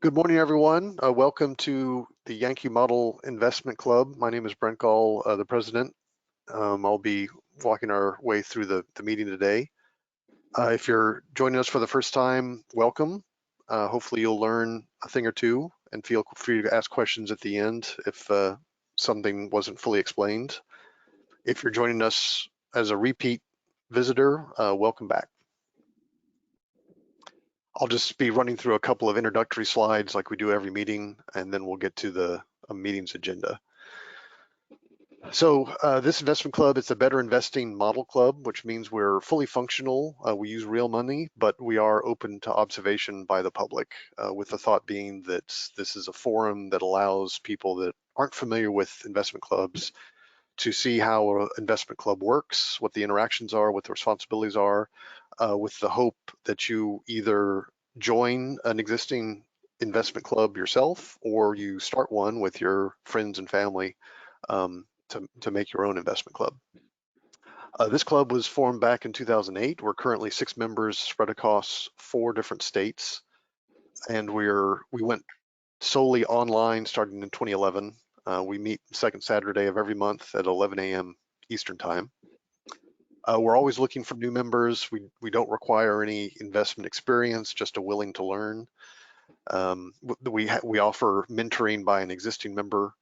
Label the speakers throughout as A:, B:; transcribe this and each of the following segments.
A: Good morning, everyone. Welcome to the Yankee Model Investment Club. My name is Brent Gall, the president. I'll be walking our way through the meeting today. If you're joining us for the first time, welcome. Hopefully you'll learn a thing or two and feel free to ask questions at the end if something wasn't fully explained. If you're joining us as a repeat visitor, welcome back. I'll just be running through a couple of introductory slides like we do every meeting, and then we'll get to the meeting's agenda. So this investment club, it's a better investing model club, which means we're fully functional. We use real money, but we are open to observation by the public, with the thought being that this is a forum that allows people that aren't familiar with investment clubs to see how an investment club works, what the interactions are, what the responsibilities are, with the hope that you either join an existing investment club yourself or you start one with your friends and family to make your own investment club. This club was formed back in 2008. We're currently 6 members spread across 4 different states, and we went solely online starting in 2011. We meet second Saturday of every month at 11 a.m. Eastern time. We're always looking for new members. We don't require any investment experience, just a willing to learn. We offer mentoring by an existing member,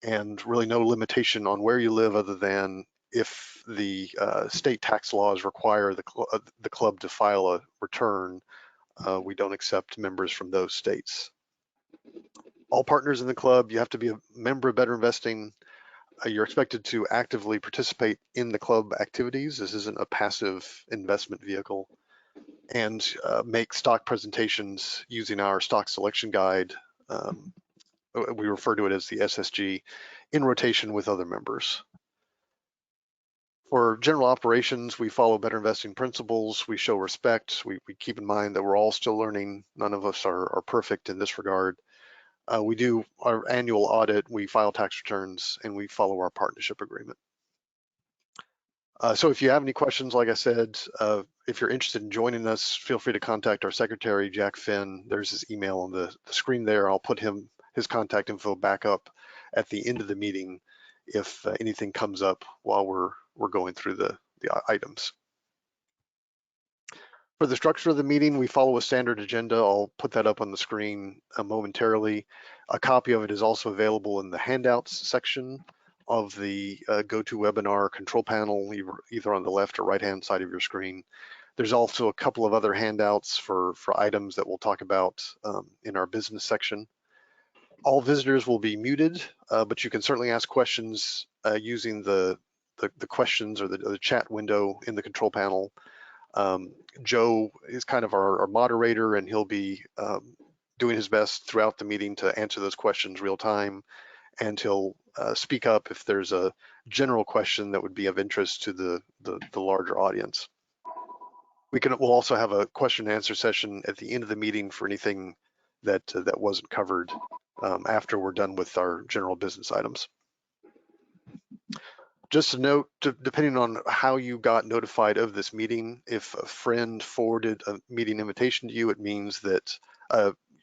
A: and really no limitation on where you live other than if the state tax laws require the club to file a return, we don't accept members from those states. All partners in the club, you have to be a member of Better Investing. You're expected to actively participate in the club activities. This isn't a passive investment vehicle. And make stock presentations using our stock selection guide. We refer to it as the SSG, in rotation with other members. For general operations, we follow better investing principles. We show respect. We keep in mind that we're all still learning. None of us are perfect in this regard. We do our annual audit, we file tax returns, and we follow our partnership agreement. So if you have any questions, like I said, if you're interested in joining us, feel free to contact our secretary, Jack Finn. There's his email on the screen there. I'll put his contact info back up at the end of the meeting if anything comes up while we're going through the items. For the structure of the meeting, we follow a standard agenda. I'll put that up on the screen momentarily. A copy of it is also available in the handouts section of the GoToWebinar control panel, either on the left or right-hand side of your screen. There's also a couple of other handouts for items that we'll talk about in our business section. All visitors will be muted, but you can certainly ask questions using the questions or the chat window in the control panel. Joe is kind of our moderator, and he'll be doing his best throughout the meeting to answer those questions real time, and he'll speak up if there's a general question that would be of interest to the larger audience. We'll also have a question and answer session at the end of the meeting for anything that wasn't covered after we're done with our general business items. Just a note, depending on how you got notified of this meeting, if a friend forwarded a meeting invitation to you, it means that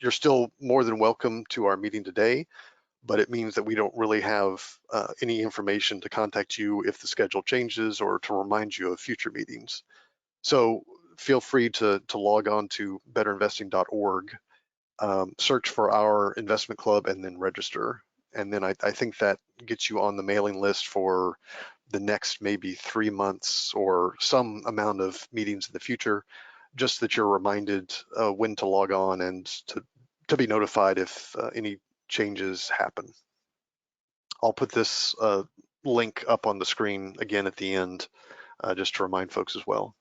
A: you're still more than welcome to our meeting today, but it means that we don't really have any information to contact you if the schedule changes or to remind you of future meetings. So feel free to log on to betterinvesting.org, search for our investment club, and then register. And then I think that gets you on the mailing list for the next maybe 3 months or some amount of meetings in the future, just that you're reminded when to log on and to be notified if any changes happen. I'll put this link up on the screen again at the end, just to remind folks as well.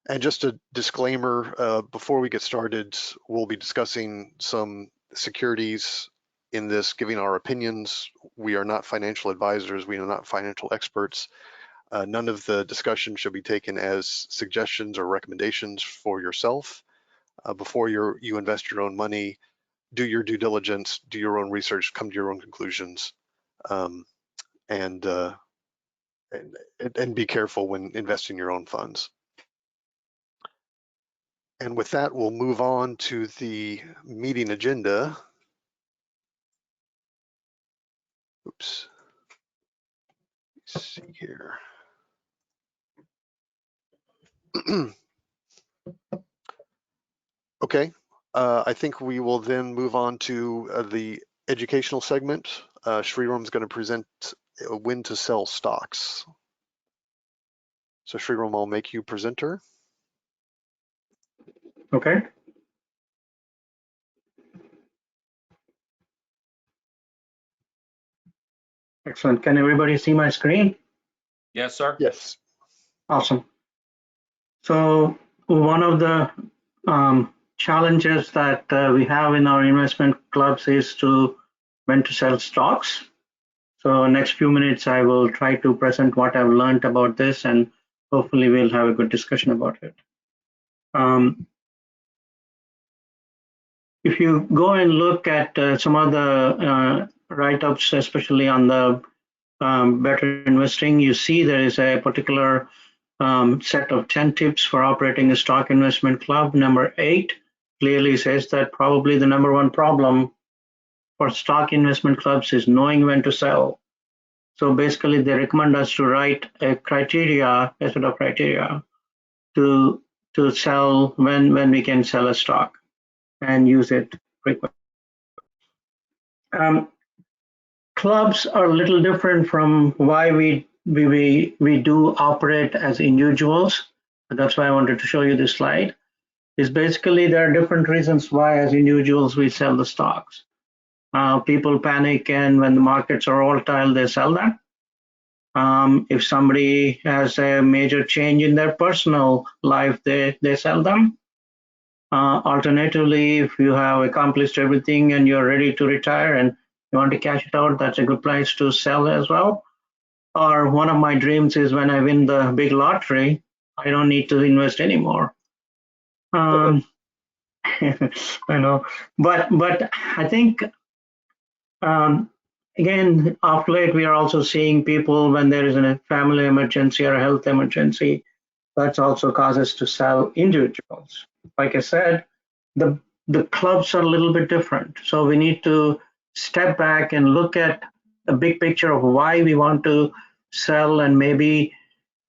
A: And just a disclaimer, before we get started, we'll be discussing some securities in this, giving our opinions. We are not financial advisors. We are not financial experts. None of the discussion should be taken as suggestions or recommendations for yourself. Before you invest your own money, do your due diligence, do your own research, come to your own conclusions, and be careful when investing your own funds. And with that, we'll move on to the meeting agenda. Oops. Let's see here. Okay, I think we will then move on to the educational segment. Sriram's going to present when to sell stocks. So Sriram, I'll make you presenter.
B: Okay. Excellent. Can everybody see my screen?
C: Yes, sir.
A: Yes.
B: Awesome. So one of the challenges that we have in our investment clubs is to when to sell stocks. So next few minutes, I will try to present what I've learned about this, and hopefully we'll have a good discussion about it. If you go and look at some of the write-ups, especially on the better investing, you see there is a particular set of 10 tips for operating a stock investment club. Number 8 clearly says that probably the number one problem for stock investment clubs is knowing when to sell. So basically they recommend us to write a set of criteria to sell when we can sell a stock and use it frequently. Clubs are a little different from why we do operate as individuals. That's why I wanted to show you this slide. Is basically there are different reasons why as individuals we sell the stocks. People panic, and when the markets are volatile, they sell them. If somebody has a major change in their personal life, they sell them. Alternatively, if you have accomplished everything and you're ready to retire and you want to cash it out, that's a good place to sell as well. Or one of my dreams is when I win the big lottery, I don't need to invest anymore. I know, but I think again, of late we are also seeing people when there is a family emergency or a health emergency, that's also causes to sell individuals. Like I said, the clubs are a little bit different, so we need to step back and look at a big picture of why we want to sell. And maybe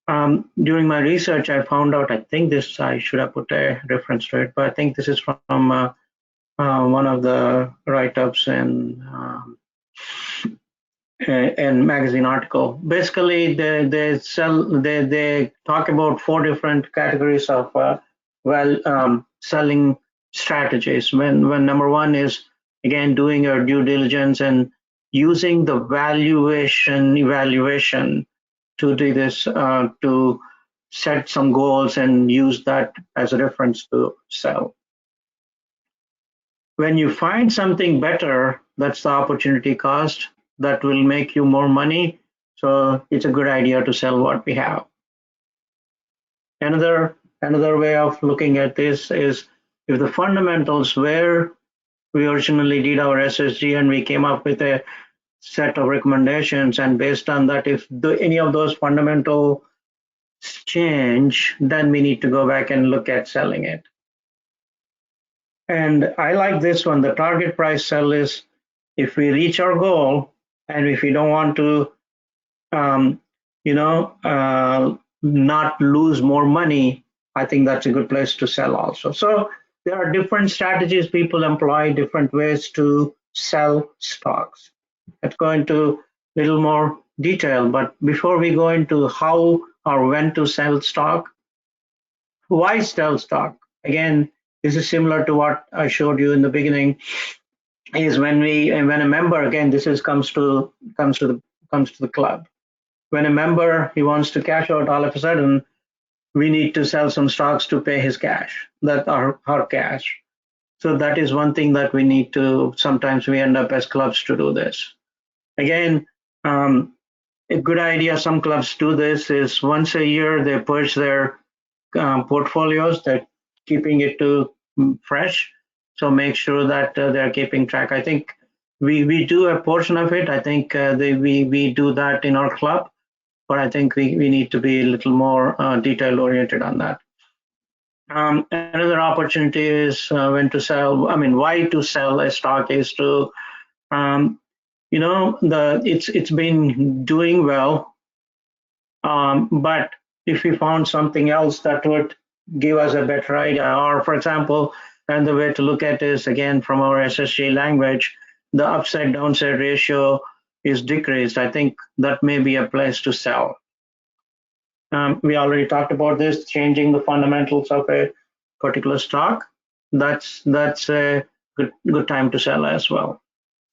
B: during my research I found out, I think this, I should have put a reference to it, but I think this is from one of the write-ups in magazine article. Basically they talk about 4 different categories of selling strategies. When number 1 is again doing your due diligence and using the evaluation to do this, to set some goals and use that as a reference to sell. When you find something better, that's the opportunity cost that will make you more money. So it's a good idea to sell what we have. Another way of looking at this is if the fundamentals where we originally did our SSG and we came up with a set of recommendations, and based on that, if any of those fundamental change, then we need to go back and look at selling it. And I like this one. The target price sell is if we reach our goal and if we don't want to, not lose more money, I think that's a good place to sell also. So there are different strategies people employ, different ways to sell stocks. Let's go into a little more detail, but before we go into how or when to sell stock, why sell stock? Again, this is similar to what I showed you in the beginning. Is when a member, again, this is comes to the club. When a member he wants to cash out, all of a sudden we need to sell some stocks to pay his cash, that are our cash. So that is one thing that we need to, sometimes we end up as clubs to do this. Again, a good idea some clubs do this is once a year they purge their portfolios, they're keeping it to fresh. So make sure that they're keeping track. I think we do a portion of it. I think we do that in our club, but I think we need to be a little more detail oriented on that. Another opportunity is when to sell. I mean, why to sell a stock is to, um, it's been doing well, but if we found something else that would give us a better idea, or for example, and the way to look at is again from our SSG language, the upside downside ratio is decreased. I think that may be a place to sell. We already talked about this, changing the fundamentals of a particular stock. That's a good time to sell as well.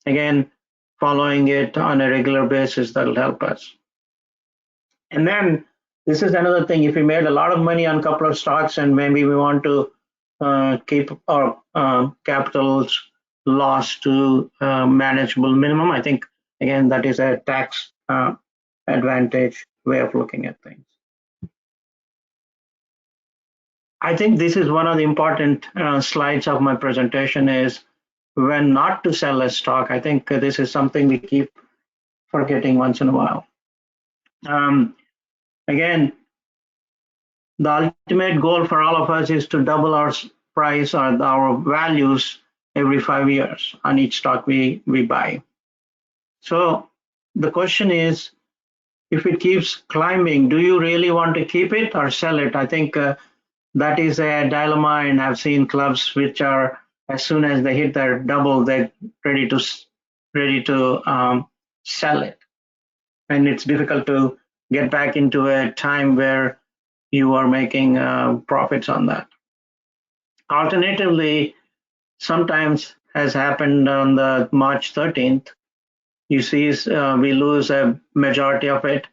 B: Again, following it on a regular basis, that'll help us. And then this is another thing. If we made a lot of money on a couple of stocks and maybe we want to keep our capital's loss to manageable minimum, I think again that is a tax advantage way of looking at things. I think this is one of the important slides of my presentation is when not to sell a stock. I think this is something we keep forgetting once in a while. Again, the ultimate goal for all of us is to double our price or our values every 5 years on each stock we buy. So the question is, if it keeps climbing, do you really want to keep it or sell it? I think that is a dilemma, and I've seen clubs which are, as soon as they hit their double, they're ready to sell it, and it's difficult to get back into a time where you are making profits on that. Alternatively, sometimes has happened on the March 13th, you see we lose a majority of it.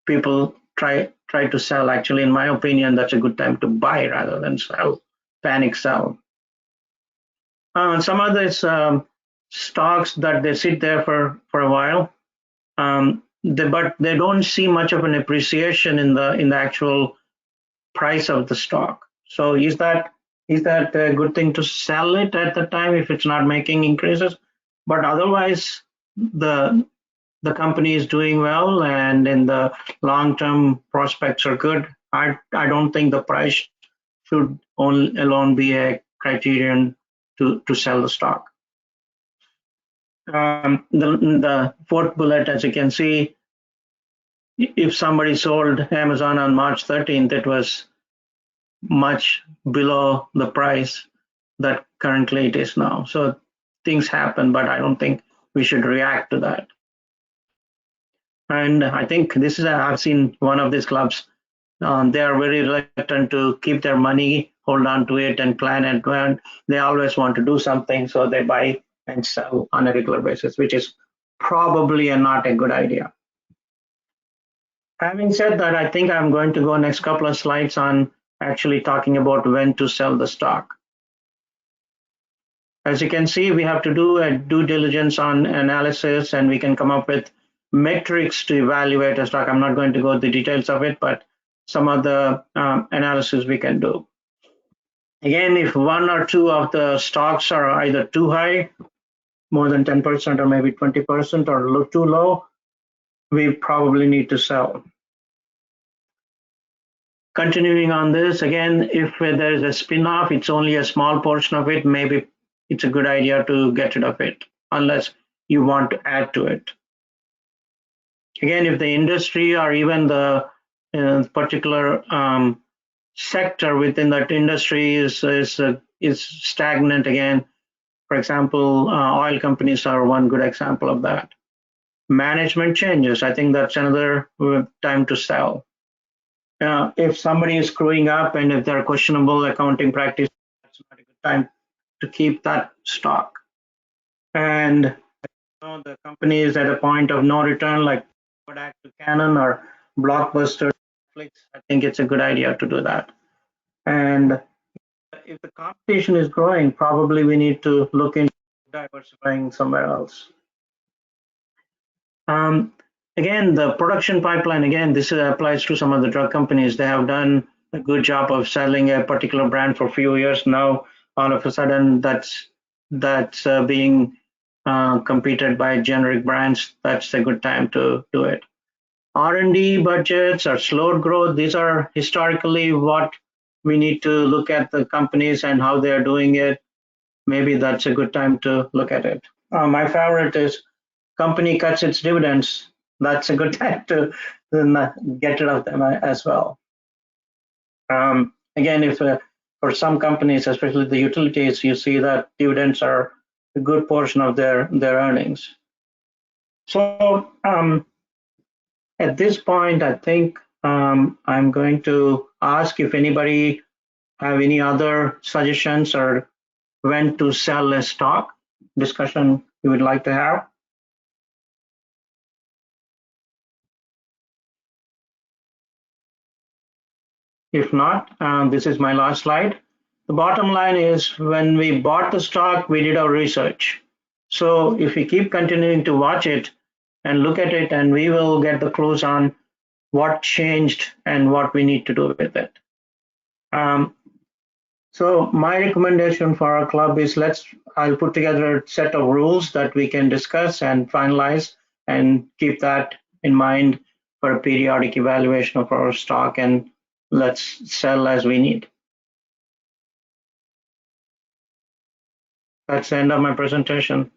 B: People try to sell. Actually, in my opinion, that's a good time to buy rather than sell, panic sell. Some of these stocks that they sit there for a while, but they don't see much of an appreciation in the actual price of the stock. So is that a good thing to sell it at the time if it's not making increases? But otherwise, the company is doing well and in the long-term prospects are good. I don't think the price should alone be a criterion to sell the stock. The fourth bullet, as you can see, if somebody sold Amazon on March 13th, it was much below the price that currently it is now. So things happen, but I don't think we should react to that. And I think this is, I've seen one of these clubs, they are very reluctant to keep their money, hold on to it and plan and plan. They always want to do something, so they buy and sell on a regular basis, which is probably not a good idea. Having said that, I think I'm going to go next couple of slides on actually talking about when to sell the stock. As you can see, we have to do a due diligence on analysis, and we can come up with metrics to evaluate a stock. I'm not going to go into the details of it, but some of the analysis we can do. Again, if one or two of the stocks are either too high, more than 10% or maybe 20%, or too low, we probably need to sell. Continuing on this, again, if there is a spin-off, it's only a small portion of it, maybe it's a good idea to get rid of it, unless you want to add to it. Again, if the industry or even the particular sector within that industry is stagnant, again, for example, oil companies are one good example of that. Management changes, I think that's another time to sell. If somebody is screwing up and if there are questionable accounting practices, that's not a good time to keep that stock. And the company is at a point of no return, like Kodak to Canon or Blockbuster, Netflix, I think it's a good idea to do that. And if the competition is growing, probably we need to look into diversifying somewhere else. Again, the production pipeline, again, this applies to some of the drug companies. They have done a good job of selling a particular brand for a few years. Now, all of a sudden, that's being competed by generic brands. That's a good time to do it. R&D budgets or slowed growth, these are historically what we need to look at the companies and how they're doing it, maybe that's a good time to look at it. My favorite is company cuts its dividends. That's a good time to get rid of them as well. Again, if for some companies, especially the utilities, you see that dividends are a good portion of their earnings. So at this point, I think I'm going to ask if anybody have any other suggestions or when to sell a stock discussion you would like to have. If not, this is my last slide. The bottom line is when we bought the stock, we did our research. So if we keep continuing to watch it and look at it, and we will get the clues on what changed and what we need to do with it. So my recommendation for our club is I'll put together a set of rules that we can discuss and finalize and keep that in mind for a periodic evaluation of our stock, and let's sell as we need. That's the end of my presentation,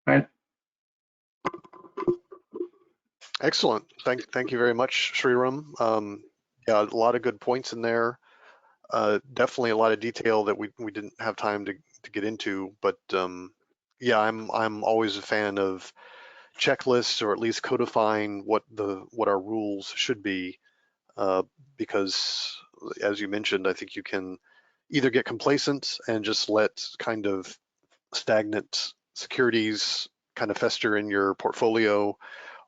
B: right?
A: Excellent. Thank you very much, Sriram. Yeah, a lot of good points in there. Definitely a lot of detail that we didn't have time to get into, but yeah, I'm always a fan of checklists, or at least codifying what our rules should be, because as you mentioned, I think you can either get complacent and just let kind of stagnant securities kind of fester in your portfolio,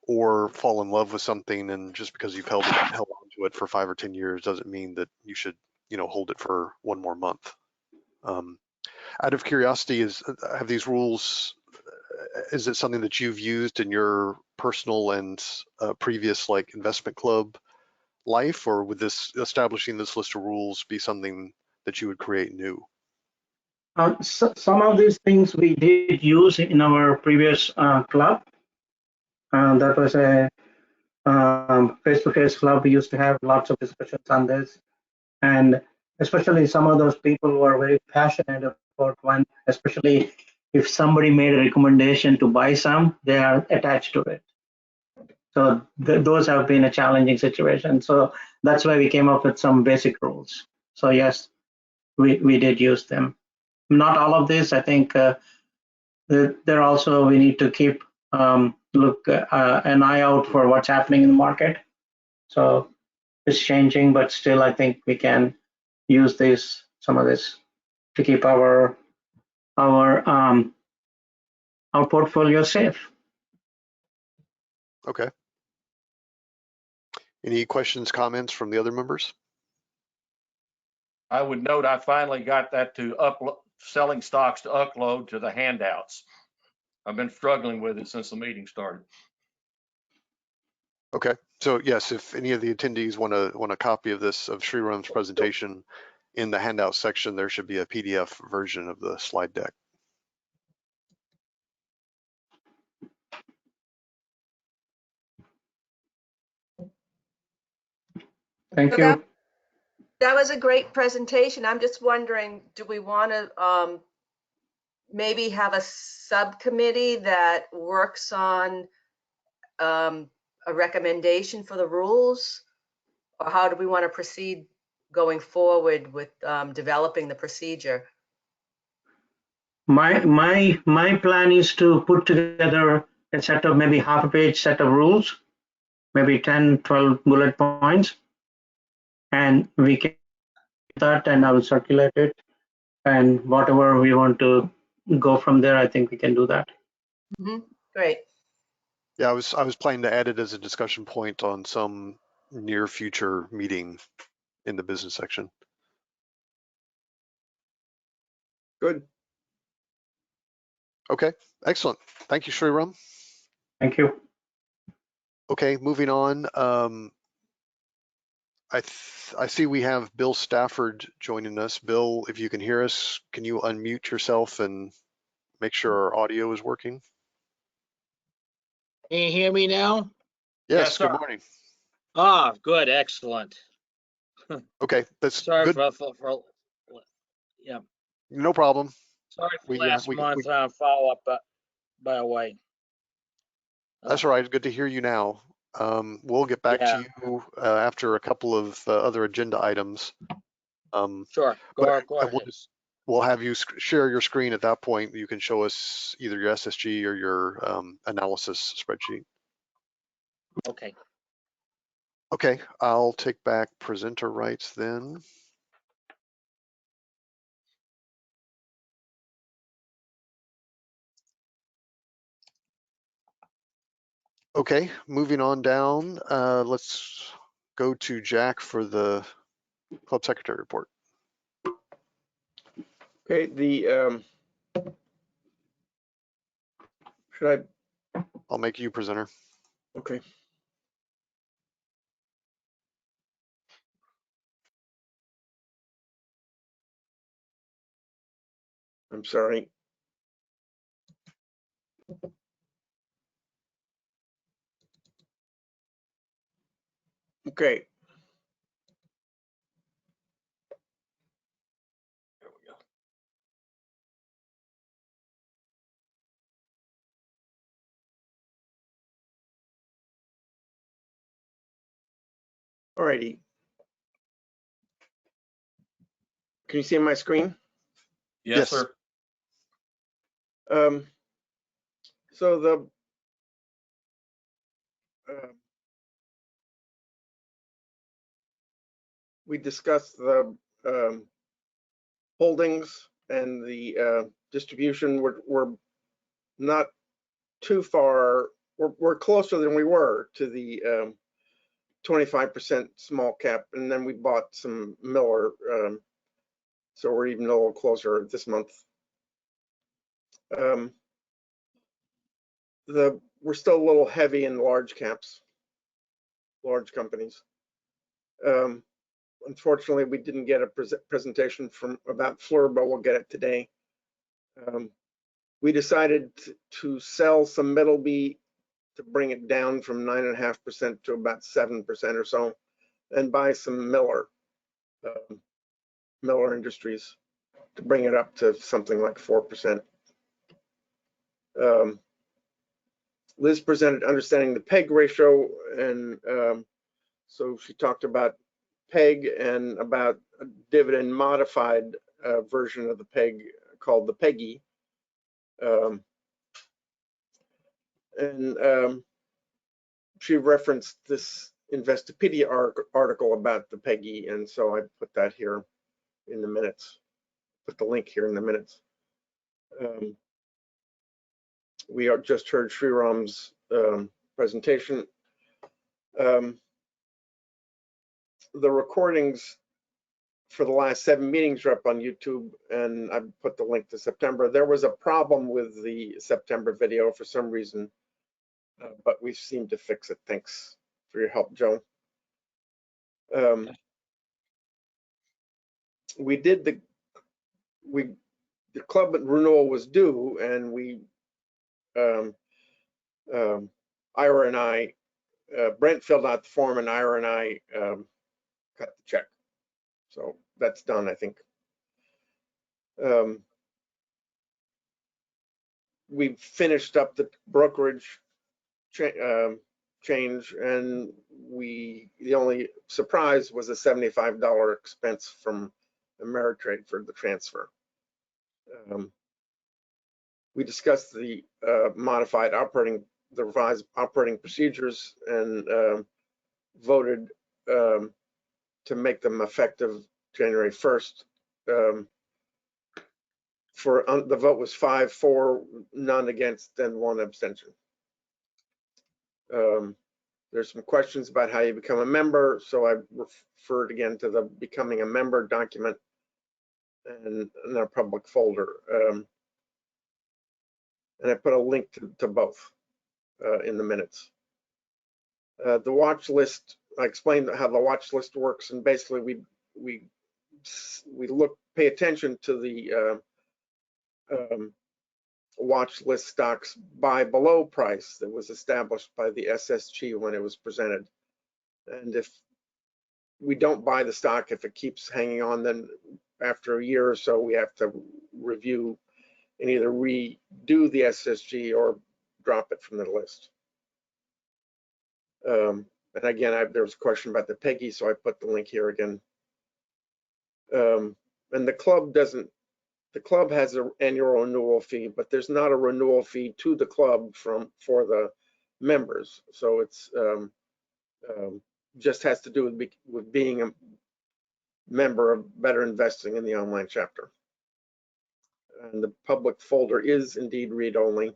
A: or fall in love with something, and just because you've held on to it for 5 or 10 years doesn't mean that you should, hold it for one more month. Out of curiosity, have these rules, is it something that you've used in your personal and previous like investment club life, or would establishing this list of rules be something that you would create new?
B: Some of these things we did use in our previous club. That was a face-to-face club. We used to have lots of discussions on this, and especially some of those people who are very passionate about one, especially if somebody made a recommendation to buy some, they are attached to it. So those have been a challenging situation. So that's why we came up with some basic rules. So yes, we did use them. Not all of this. I think there also we need to keep look an eye out for what's happening in the market. So it's changing, but still I think we can use some of this to keep our portfolio safe.
A: Okay. Any questions, comments from the other members?
C: I would note I finally got that to upload, selling stocks to upload to the handouts. I've been struggling with it since the meeting started.
A: Okay, so yes, if any of the attendees want a copy of this, of Sriram's presentation, in the handout section, there should be a PDF version of the slide deck.
B: Thank you.
D: That was a great presentation. I'm just wondering, do we want to maybe have a subcommittee that works on a recommendation for the rules? Or how do we want to proceed going forward with developing the procedure?
B: My plan is to put together a set of maybe half a page set of rules, maybe 10, 12 bullet points, and we can do that, and I will circulate it, and whatever we want to go from there, I think we can do that.
D: Great.
A: Yeah, I was planning to add it as a discussion point on some near future meeting in the business section.
E: Good.
A: Okay, excellent. Thank you, Sriram.
B: Thank you.
A: Okay, moving on. I see we have Bill Stafford joining us. Bill, if you can hear us, can you unmute yourself and make sure our audio is working?
F: Can you hear me now?
A: Yes,
C: Yes, sir.
A: good morning.
F: Ah, good, excellent.
A: Okay, that's
F: Sorry
A: good.
F: yeah.
A: No problem.
F: Sorry for
A: We
F: last
A: we
F: month follow up, but by the way.
A: That's all right. Good to hear you now. We'll get back to
F: Yeah,
A: you after a couple of other agenda items.
F: sure.
A: But
F: Go
A: I will
F: ahead.
A: just, we'll have you share your screen at that point. You can show us either your SSG or your analysis spreadsheet.
F: Okay.
A: Okay, I'll take back presenter rights then. Okay, moving on down, let's go to Jack for the club secretary report.
E: Okay, should
A: I'll make you presenter.
E: okay. I'm sorry. Okay,
C: There we go.
E: all righty. Can you see my screen?
C: Yes,
A: Yes.
C: sir.
E: So we discussed the holdings and the distribution. We're not too far. We're closer than we were to the 25% small cap, and then we bought some Miller, so we're even a little closer this month. We're still a little heavy in large caps, large companies. Unfortunately, we didn't get a presentation from about FLIR, but we'll get it today. We decided to sell some Middleby to bring it down from 9.5% to about 7% or so, and buy some Miller Industries to bring it up to something like 4%. Liz presented understanding the PEG ratio, and so she talked about PEG and about a dividend modified version of the PEG called the PEGI. She referenced this Investopedia article about the PEGI, and so I put that here in the minutes, put the link here in the minutes. We just heard Sriram's presentation. The recordings for the last 7 meetings are up on YouTube, and I put the link to September. There was a problem with the September video for some reason, but we seem to fix it. Thanks for your help, Joe. The club renewal was due, and Ira and I, Brent filled out the form, and Ira and I cut the check. So that's done, I think. We finished up the brokerage change, and the only surprise was a $75 expense from Ameritrade for the transfer. We discussed the revised operating procedures, and voted to make them effective January 1st. The vote was 5-4, none against, and 1 abstention. There's some questions about how you become a member, so I referred again to the becoming a member document and in our public folder. And I put a link to both in the minutes. The watch list, I explained how the watch list works, and basically we pay attention to the watch list stocks by below price that was established by the SSG when it was presented. And if we don't buy the stock if it keeps hanging on. Then after a year or so, we have to review and either redo the SSG or drop it from the list. And again, there was a question about the PEGI, so I put the link here again. And the club has an annual renewal fee, but there's not a renewal fee to the club for the members. So it's just has to do with being a member of Better Investing in the online chapter. And the public folder is indeed read only.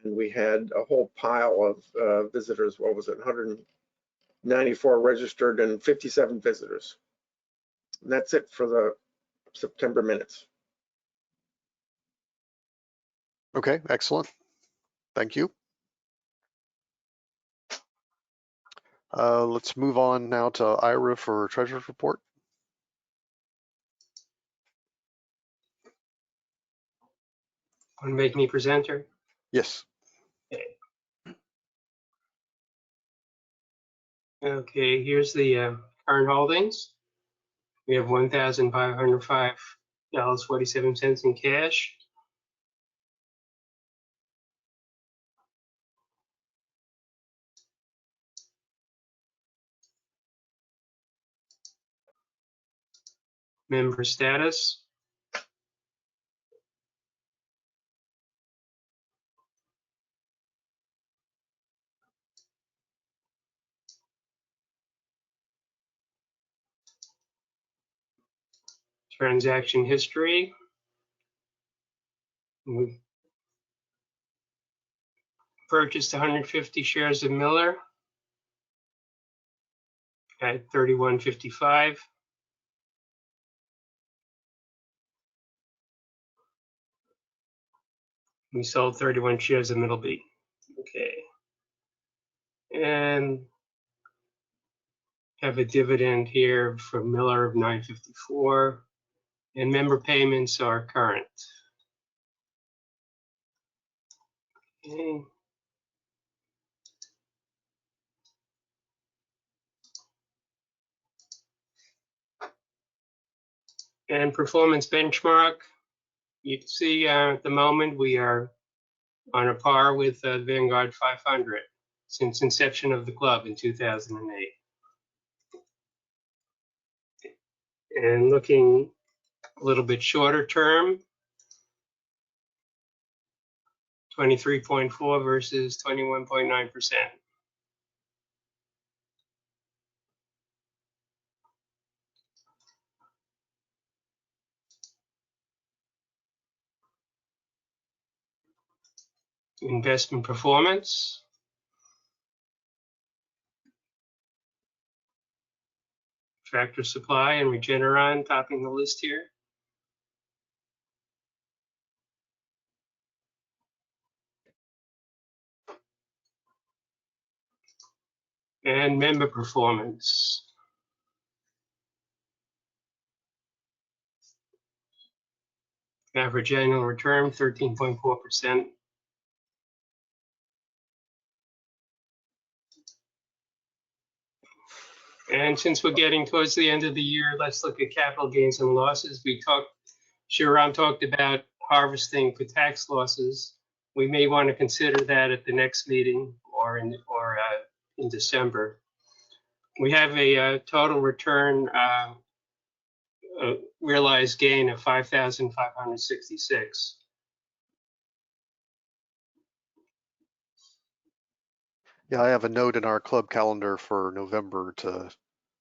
E: And we had a whole pile of visitors. What was it? 194 registered and 57 visitors. And that's it for the September minutes.
A: Okay, excellent. Thank you. Let's move on now to Ira for treasurer's report.
G: Want to make me presenter?
A: Yes.
G: Okay, here's the current holdings. We have $1,505.47 in cash. Member status. Transaction history. We purchased 150 shares of Miller at $31.55. We sold 31 shares of Middleby. Okay. And have a dividend here from Miller of $9.54. And member payments are current. Okay. And performance benchmark, you can see at the moment we are on a par with Vanguard 500 since inception of the club in 2008. And looking a little bit shorter term, 23.4 versus 21.9%. Investment performance. Tractor Supply and Regeneron topping the list here. And member performance. Average annual return, 13.4%. And since we're getting towards the end of the year, let's look at capital gains and losses. Shiram talked about harvesting for tax losses. We may want to consider that at the next meeting or in December. We have a total return realized gain of 5,566.
A: Yeah, I have a note in our club calendar for November to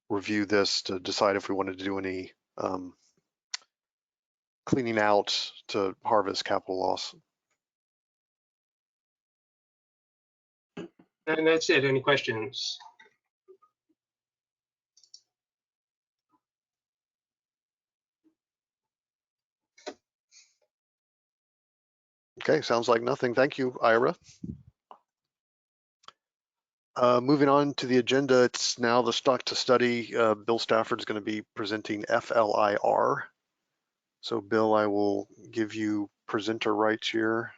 A: review this to decide if we wanted to do any cleaning out to harvest capital loss.
G: And that's it. Any questions?
A: Okay, sounds like nothing. Thank you, Ira. Moving on to the agenda, it's now the stock to study. Bill Stafford is going to be presenting FLIR. So Bill, I will give you presenter rights here.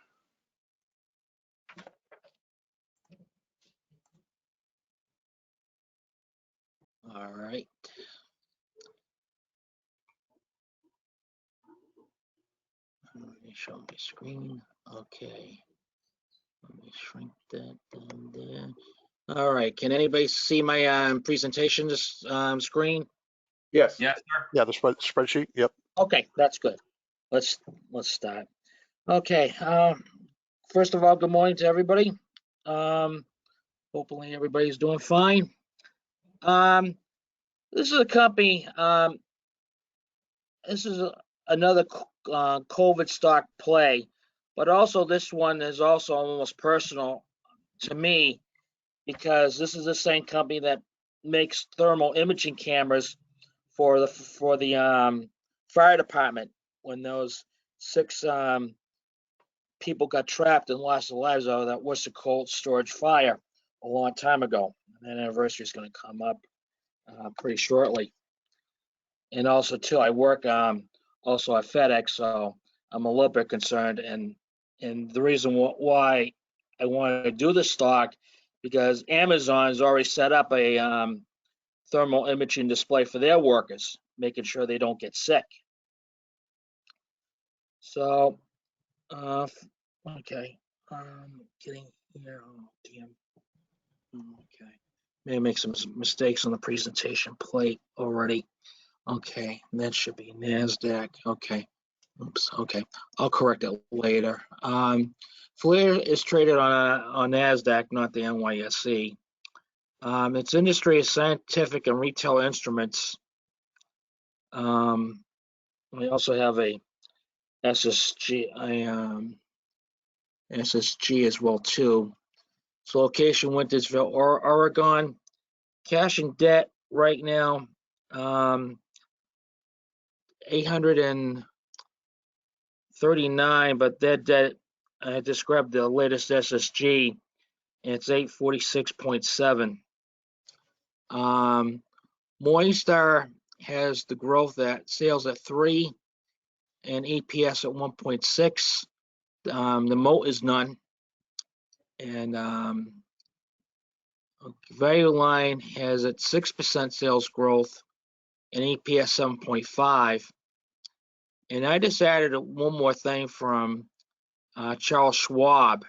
F: All right. me show my screen. Okay. Let me shrink that down there. All right. Can anybody see my presentation screen?
E: Yes.
C: Yes, sir.
A: Yeah, the spreadsheet. Yep.
F: Okay, that's good. Let's start. Okay. First of all, good morning to everybody. Hopefully everybody's doing fine. This is a company. This is another COVID stock play, but also this one is also almost personal to me because this is the same company that makes thermal imaging cameras for the fire department when those 6 people got trapped and lost their lives out of that Worcester cold storage fire a long time ago. And that anniversary is going to come up pretty shortly. And also too, I work also at FedEx, so I'm a little bit concerned. And the reason why I wanted to do the stock because Amazon has already set up a thermal imaging display for their workers, making sure they don't get sick. So, okay, getting here. Oh, damn. Okay, may make some mistakes on the presentation plate already. Okay, that should be NASDAQ. Okay, oops. Okay, I'll correct it later. FLIR is traded on NASDAQ, not the NYSE. Its industry is scientific and retail instruments. We also have a SSG, SSG as well too. So location Wintersville or Oregon. Cash and debt right now, 839, but that debt I described the latest SSG, and it's 846.7. Morningstar has the growth at sales at 3 and EPS at 1.6. The moat is none. And Value Line has at 6% sales growth and EPS 7.5. And I just added one more thing from Charles Schwab.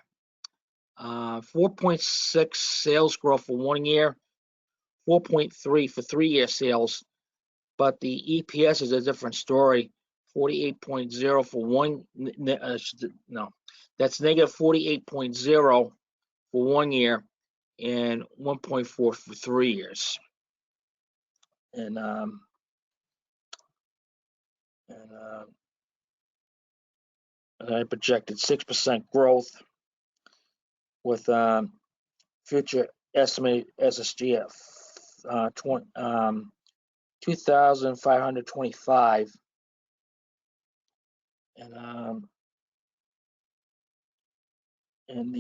F: 4.6 sales growth for 1 year, 4.3 for 3-year sales. But the EPS is a different story. 48.0 for that's negative 48.0 for 1 year and 1.4 for 3 years. And I projected 6% growth with future estimated SSG at 2,525. And in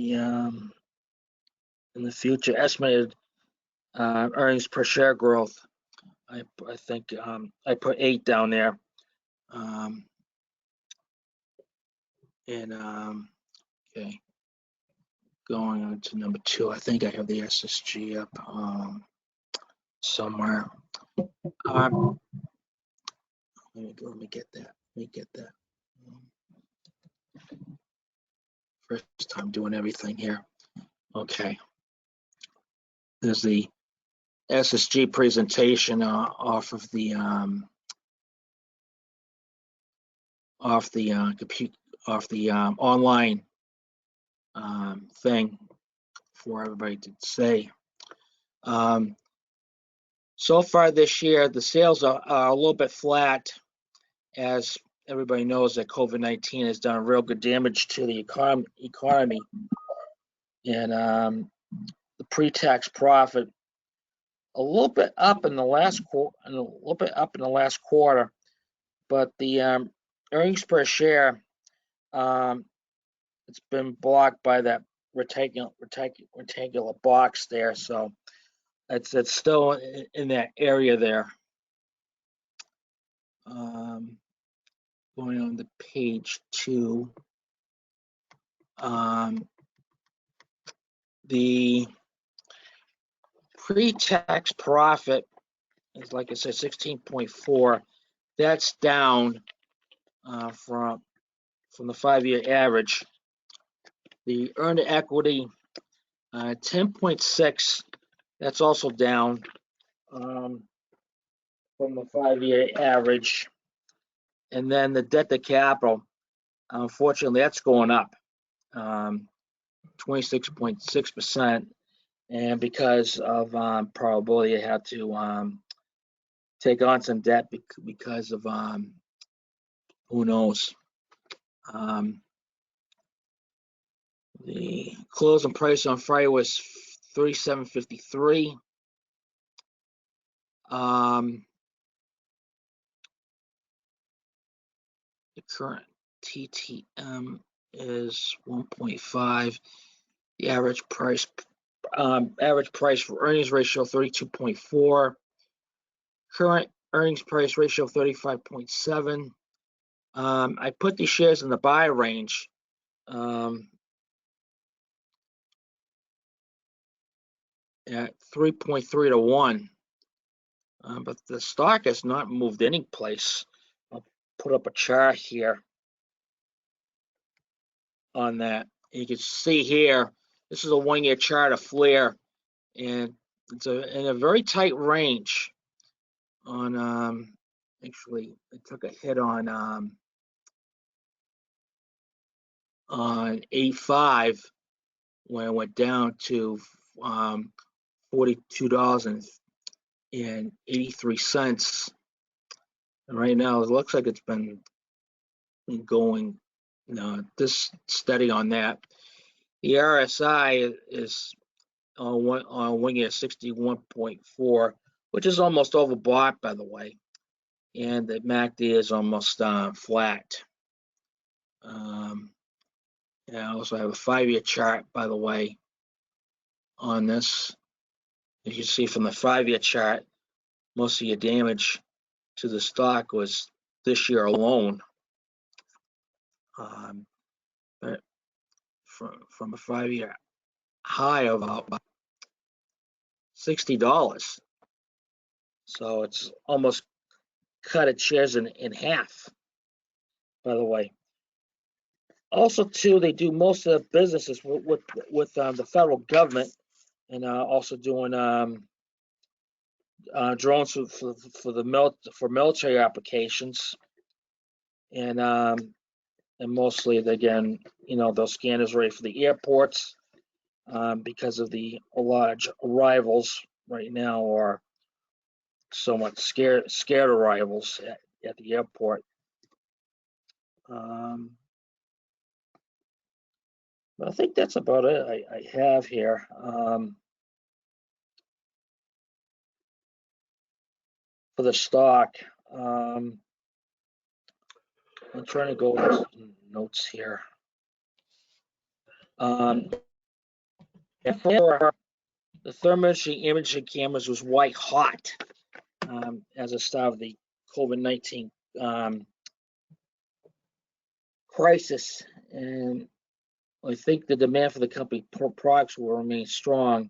F: the future estimated earnings per share growth, I think I put 8 down there. Okay, going on to number 2. I think I have the SSG up somewhere. Let me get that. First time doing everything here. Okay. There's the SSG presentation off of the online thing for everybody to say. So far this year, the sales are a little bit flat, as everybody knows that COVID-19 has done real good damage to the economy. And the pre-tax profit a little bit up in the last quarter, but the earnings per share, it's been blocked by that rectangular box there, so it's still in that area there. Going on to page 2, the pre-tax profit is, like I said, 16.4. That's down from from the 5-year average. The earned equity, 10.6, that's also down from the 5-year average. And then the debt to capital, unfortunately, that's going up, 26.6%. And because of probability, I had to take on some debt because of who knows. The closing price on Friday was $37.53. The current TTM is 1.5. The average price for earnings ratio 32.4. Current earnings price ratio 35.7. I put these shares in the buy range. At 3.3 to 1. But the stock has not moved any place. I'll put up a chart here on that. You can see here, this is a 1-year chart of FLIR, and it's in a very tight range on, actually, it took a hit on 8.5 when it went down to $42.83. And right now, it looks like it's been going this steady on that. The RSI is on 1 year 61.4, which is almost overbought, by the way. And the MACD is almost flat. I also have a 5-year chart, by the way, on this. As you see from the 5-year chart, most of your damage to the stock was this year alone. But from a 5-year high of about $60. So it's almost cut its shares in half, by the way. Also, too, they do most of the businesses with the federal government, and also doing drones for military applications, and mostly again, those scanners ready for the airports, because of the large arrivals right now, or somewhat scared arrivals at the airport. But I think that's about it I have here. For the stock, I'm trying to go over some notes here. For the thermal imaging cameras was white hot as a start of the COVID-19 crisis, and I think the demand for the company products will remain strong,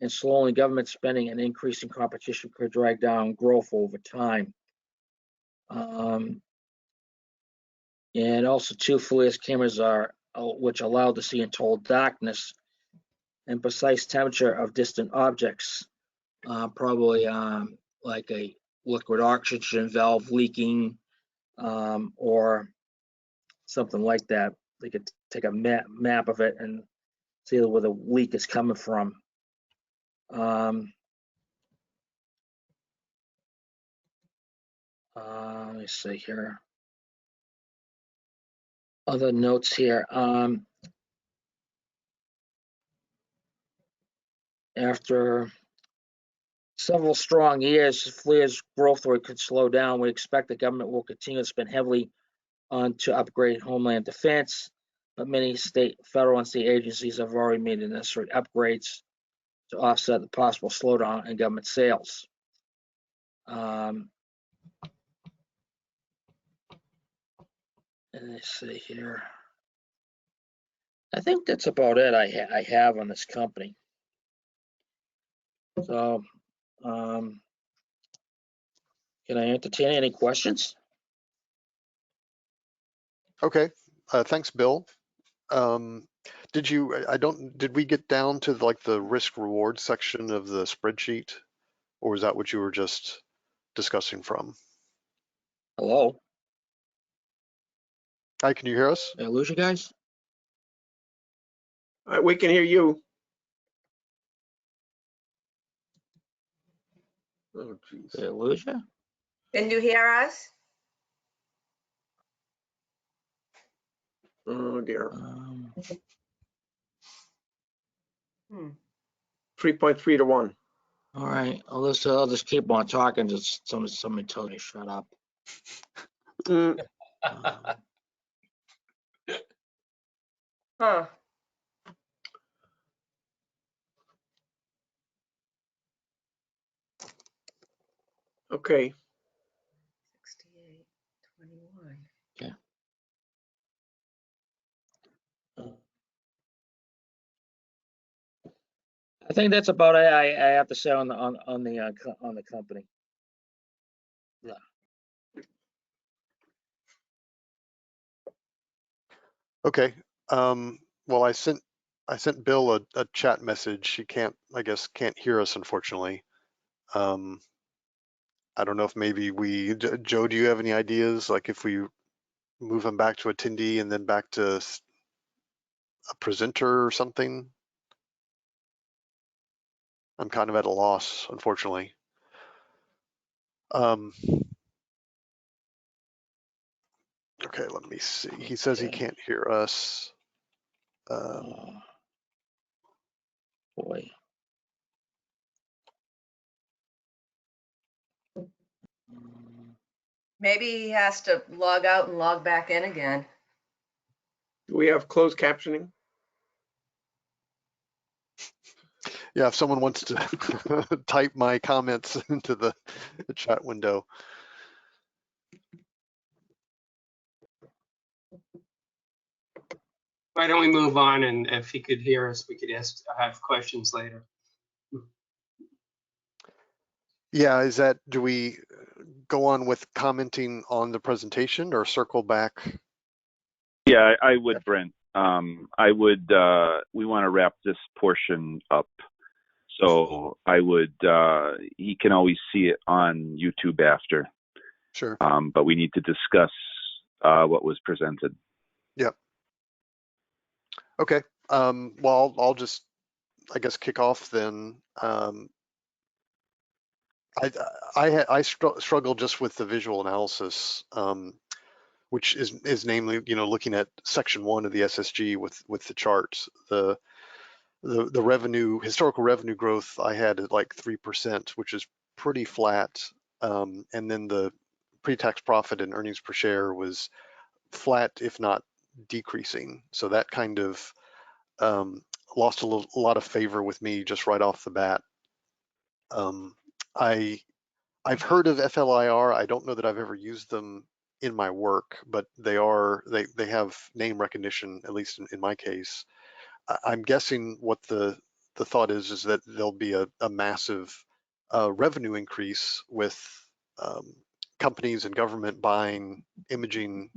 F: and slowing government spending and increasing competition could drag down growth over time. And also, two FLIR's cameras which allow to see in total darkness and precise temperature of distant objects, probably like a liquid oxygen valve leaking, or something like that. They could take a map of it and see where the leak is coming from. Let me see here. Other notes here. After several strong years, FLIR's growth rate could slow down. We expect the government will continue to spend heavily on to upgrade homeland defense, but many federal and state agencies have already made the necessary upgrades to offset the possible slowdown in government sales. And let's see here. I think that's about it I have on this company. So, can I entertain any questions?
A: Okay. Thanks, Bill. Did we get down to like the risk reward section of the spreadsheet, or is that what you were just discussing from?
F: Hello?
A: Hi, can you hear us?
F: Did I lose you guys?
E: We can hear you. Oh, geez.
F: Did I lose you?
D: Can you hear us?
E: Oh, dear. 3.3 to 1.
F: All right, I'll just keep on talking. Just somebody tells me to shut up.
E: Mm,
D: Huh.
E: okay.
D: 68, 21.
F: I think that's about it. I have to say on the company. Yeah.
A: Okay. Well, I sent Bill a chat message. He I guess can't hear us, unfortunately. I don't know if maybe Joe, do you have any ideas? Like if we move him back to attendee and then back to a presenter or something? I'm kind of at a loss, unfortunately. Okay, let me see. He says he can't hear us.
F: Boy.
D: Maybe he has to log out and log back in again.
E: Do we have closed captioning?
A: Yeah, if someone wants to type my comments into the chat window.
G: Why don't we move on, and if he could hear us, we could have questions later.
A: Yeah, do we go on with commenting on the presentation or circle back?
H: Yeah, I would, Brent. I would, we want to wrap this portion up. So I would, he can always see it on YouTube after.
A: Sure.
H: But we need to discuss what was presented.
A: Yep. Okay. Well, I'll just, I guess, kick off then. I struggle just with the visual analysis, which is namely, looking at section 1 of the SSG with the charts. The historical revenue growth I had at like 3%, which is pretty flat. And then the pre-tax profit and earnings per share was flat, if not decreasing. So that kind of lost a lot of favor with me just right off the bat. I've heard of FLIR. I don't know that I've ever used them in my work, but they have name recognition, at least in my case. I'm guessing what the thought is that there'll be a massive revenue increase with companies and government buying imaging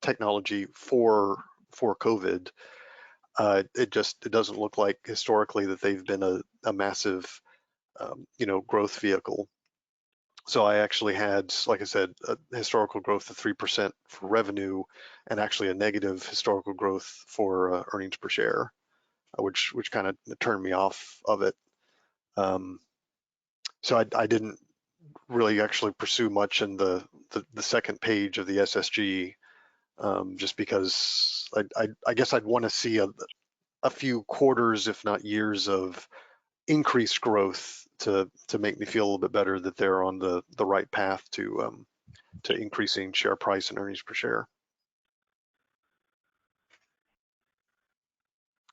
A: technology for COVID. It doesn't look like historically that they've been a massive growth vehicle. So I actually had, like I said, a historical growth of 3% for revenue, and actually a negative historical growth for earnings per share, which kind of turned me off of it. So I didn't really actually pursue much in the second page of the SSG, just because I guess I'd want to see a few quarters, if not years, of increased growth to make me feel a little bit better that they're on the right path to increasing share price and earnings per share.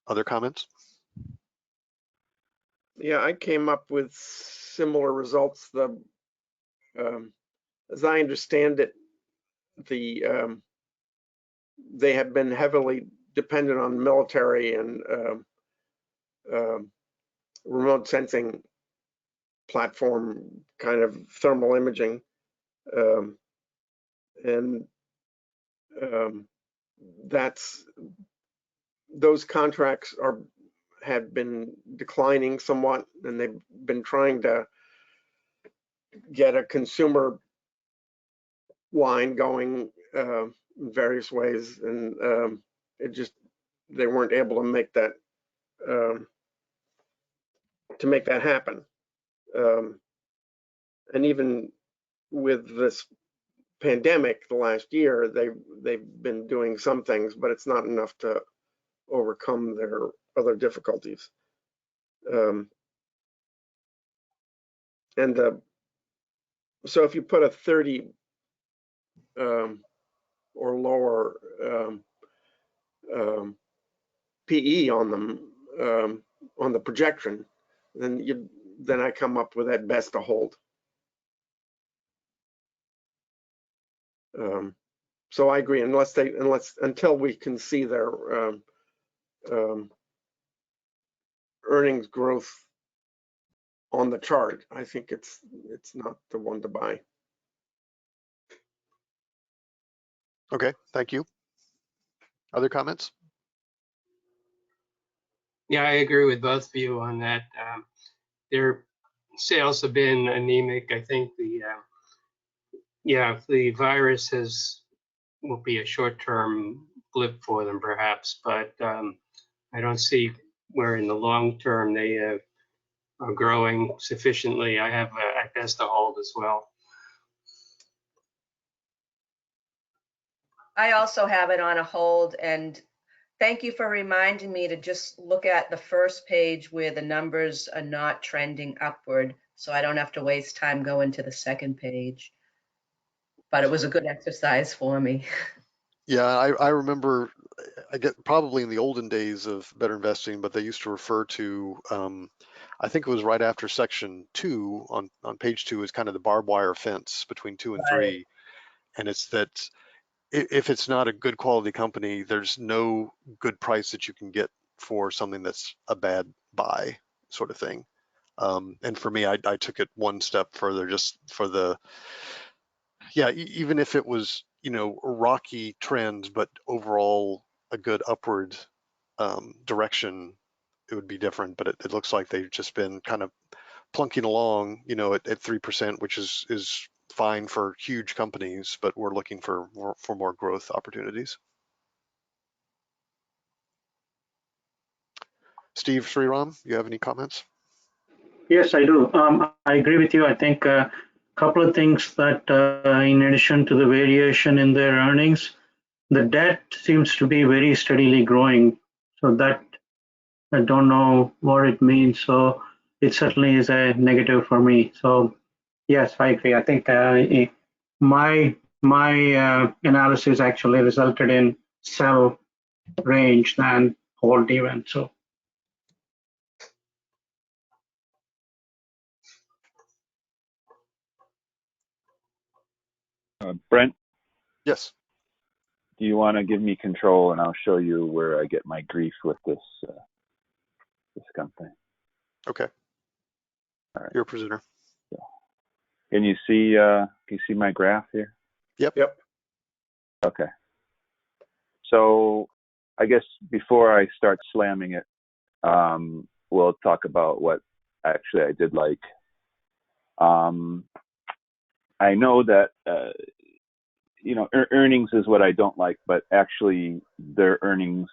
A: Other comments?
E: Yeah, I came up with similar results. As I understand it, they have been heavily dependent on military and remote sensing platform kind of thermal imaging, and those contracts have been declining somewhat, and they've been trying to get a consumer line going in various ways, and they weren't able to make that happen. And even with this pandemic the last year, they've been doing some things, but it's not enough to overcome their other difficulties. So if you put a 30 or lower PE on them, on the projection, then I come up with at best a hold. So I agree, until we can see their earnings growth on the chart, I think it's not the one to buy.
A: Okay, thank you. Other comments?
G: Yeah, I agree with both of you on that. Their sales have been anemic. I think the virus will be a short-term blip for them perhaps, but I don't see where in the long term they are growing sufficiently. I have at best a hold as well.
D: I also have it on a hold, and thank you for reminding me to just look at the first page where the numbers are not trending upward, so I don't have to waste time going to the second page. But it was a good exercise for me.
A: Yeah, I remember, I get probably in the olden days of Better Investing, but they used to refer to, I think it was right after section 2 on page 2 is kind of the barbed wire fence between 2 and 3. And it's that if it's not a good quality company, there's no good price that you can get for something that's a bad buy sort of thing. And for me, I took it one step further, just for even if it was, rocky trends, but overall a good upward direction, it would be different. But it looks like they've just been kind of plunking along, at 3%, which is fine for huge companies, but we're looking for more growth opportunities. Steve, Sriram, you have any comments?
B: Yes, I do. I agree with you. I think a couple of things that, in addition to the variation in their earnings, the debt seems to be very steadily growing. So that I don't know what it means. So it certainly is a negative for me. So yes, I agree. I think my analysis actually resulted in sell range than hold even. So.
H: Brent,
A: Yes.
H: do you want to give me control and I'll show you where I get my grief with this company?
A: Okay.
H: All right.
A: You're a prisoner.
H: So, can you see my graph here?
A: Yep.
H: Okay. So I guess before I start slamming it, we'll talk about what actually I did like. I know that earnings is what I don't like, but actually their earnings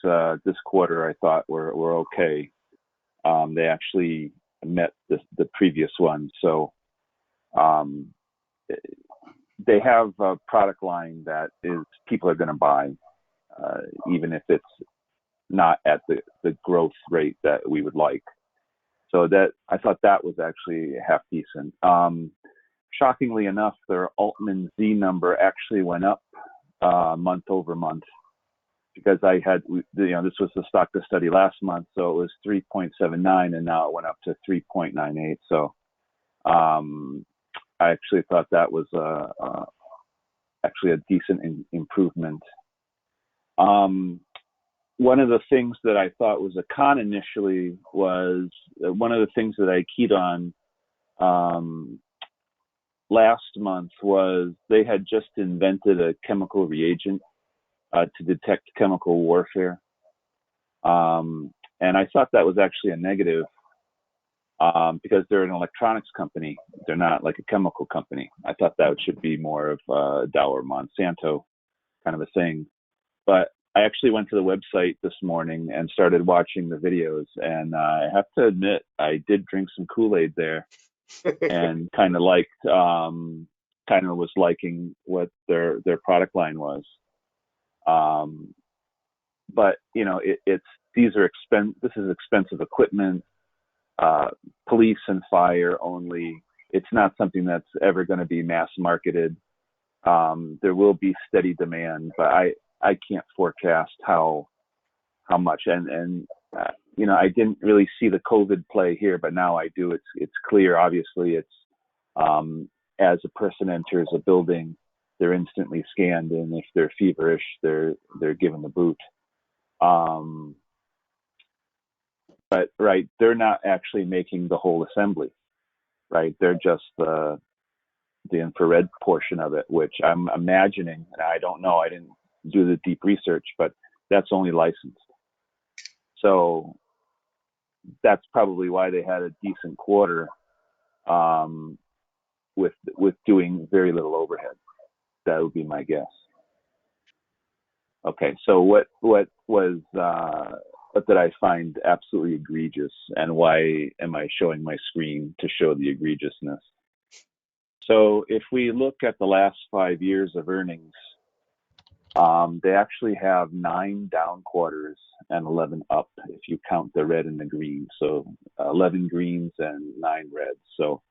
H: this quarter I thought were okay. They actually met the previous one, so they have a product line that people are going to buy, even if it's not at the growth rate that we would like. So that I thought that was actually half decent. Shockingly enough, their Altman Z number actually went up month over month, because I had, this was the stock to study last month, so it was 3.79 and now it went up to 3.98. So I actually thought that was actually a decent improvement. One of the things that I thought was a con initially was one of the things that I keyed on last month was they had just invented a chemical reagent to detect chemical warfare. And I thought that was actually a negative because they're an electronics company. They're not like a chemical company. I thought that should be more of Dow or Monsanto kind of a thing. But I actually went to the website this morning and started watching the videos. And I have to admit, I did drink some Kool-Aid there and kind of was liking what their product line was. But you know, this is expensive equipment, police and fire only. It's not something that's ever going to be mass marketed. There will be steady demand, but I can't forecast how much. And you know, I didn't really see the COVID play here, but now I do. It's clear. Obviously, it's as a person enters a building, they're instantly scanned, and if they're feverish, they're given the boot. But right, they're not actually making the whole assembly, right? They're just the infrared portion of it, which I'm imagining, and I don't know, I didn't do the deep research, but that's only licensed. So that's probably why they had a decent quarter with doing very little overhead. That would be my guess. Okay, so what did I find absolutely egregious, and why am I showing my screen to show the egregiousness? So if we look at the last 5 years of earnings, they actually have 9 down quarters and 11 up if you count the red and the green. So 11 greens and 9 reds. So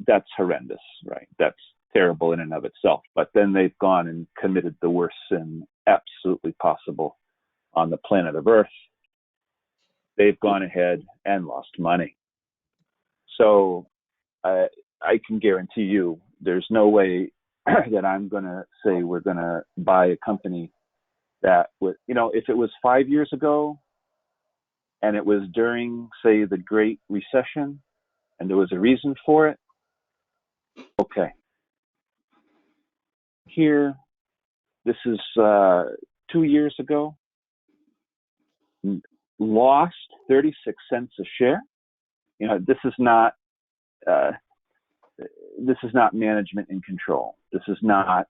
H: that's horrendous, right? That's terrible in and of itself. But then they've gone and committed the worst sin absolutely possible on the planet of Earth. They've gone ahead and lost money. So I can guarantee you there's no way that I'm going to say we're going to buy a company that would, you know, if it was 5 years ago and it was during, say, the Great Recession and there was a reason for it, okay. Here, this is 2 years ago, lost 36 cents a share. You know, this is not management in control. This is not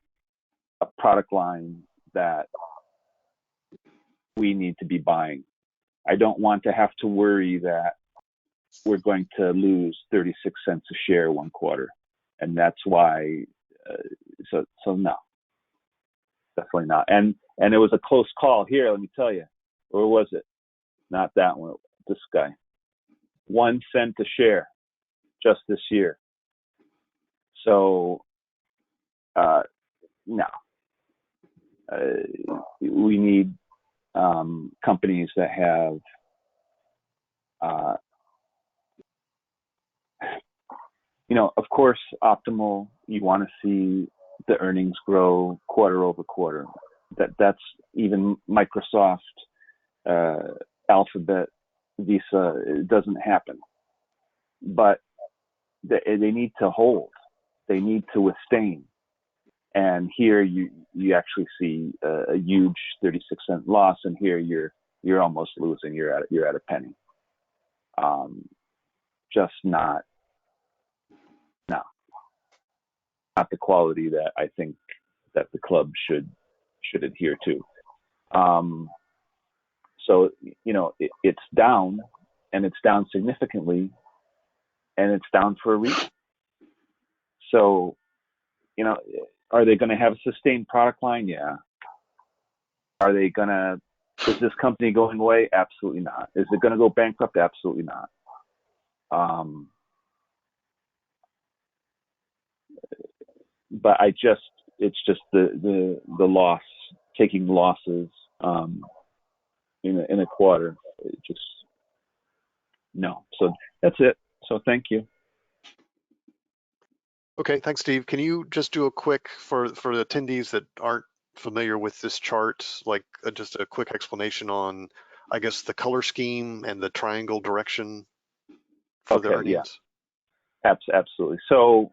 H: a product line that we need to be buying. I don't want to have to worry that we're going to lose 36 cents a share one quarter. And that's why, so no, definitely not. And it was a close call here, let me tell you. Or was it? Not that one, this guy. 1 cent a share just this year. So, no. We need companies that have you know, of course, optimal, you want to see the earnings grow quarter over quarter. That's even Microsoft, Alphabet, Visa, it doesn't happen. But they need to hold. They need to withstand. And here you actually see a huge 36-cent loss, and here you're almost losing. You're at a penny. Just not the quality that I think that the club should adhere to. So you know it's down, and it's down significantly, and it's down for a reason. So you know, are they going to have a sustained product line? Yeah. Are they going to? Is this company going away? Absolutely not. Is it going to go bankrupt? Absolutely not. But it's just the loss, taking losses in a quarter. It just no. So that's it. So thank you.
A: Okay, thanks, Steve. Can you just do a quick, for the attendees that aren't familiar with this chart, like just a quick explanation on, I guess, the color scheme and the triangle direction for the earnings?
H: Yeah, absolutely. So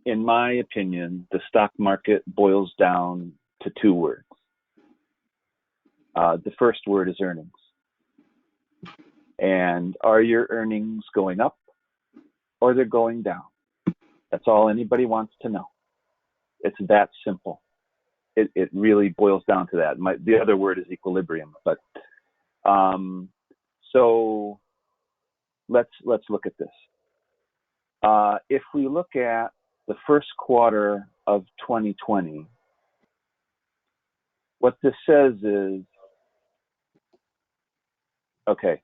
H: in my opinion, the stock market boils down to two words. The first word is earnings. And are your earnings going up or they're going down? That's all anybody wants to know. It's that simple. It really boils down to that. The other word is equilibrium. But so let's look at this. If we look at the first quarter of 2020, what this says is, okay,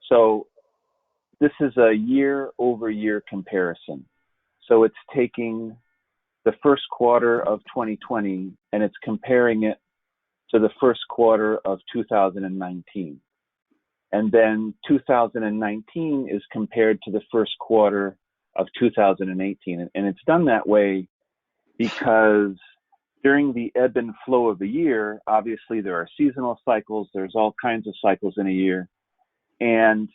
H: so this is a year-over-year comparison. So it's taking the first quarter of 2020 and it's comparing it to the first quarter of 2019. And then 2019 is compared to the first quarter of 2018. And it's done that way because during the ebb and flow of the year, obviously there are seasonal cycles, there's all kinds of cycles in a year. And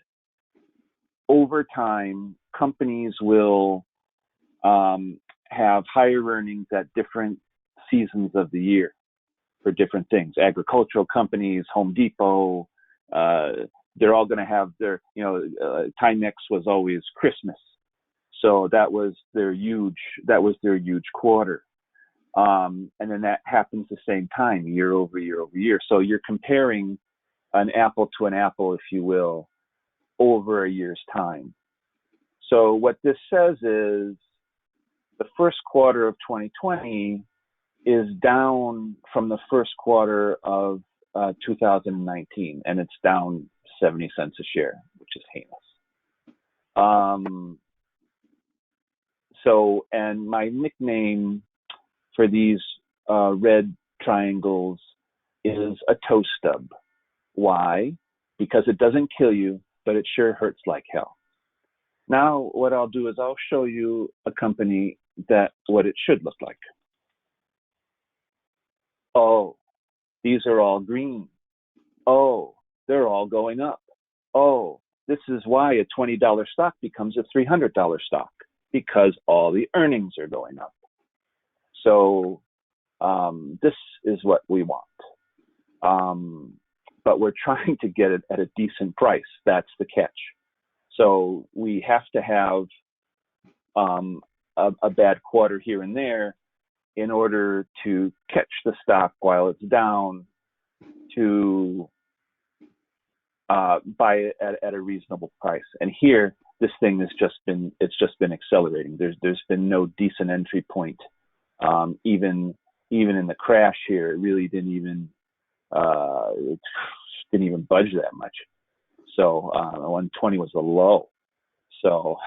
H: over time, companies will have higher earnings at different seasons of the year for different things. Agricultural companies, Home Depot, they're all going to have their, Timex was always Christmas. So that was their huge quarter. And then that happens the same time, year over year over year. So you're comparing an apple to an apple, if you will, over a year's time. So what this says is the first quarter of 2020 is down from the first quarter of 2019, and it's down 70 cents a share, which is heinous. So, and my nickname for these red triangles is a toe stub. Why? Because it doesn't kill you, but it sure hurts like hell. Now, what I'll do is I'll show you a company what it should look like. Oh, these are all green. Oh, they're all going up. Oh, this is why a $20 stock becomes a $300 stock, because all the earnings are going up. So this is what we want. But we're trying to get it at a decent price. That's the catch. So we have to have a bad quarter here and there in order to catch the stock while it's down, to buy it at a reasonable price. And here, this thing has just been accelerating. There's been no decent entry point. Even in the crash here, it really didn't even budge that much. So 120 was the low. So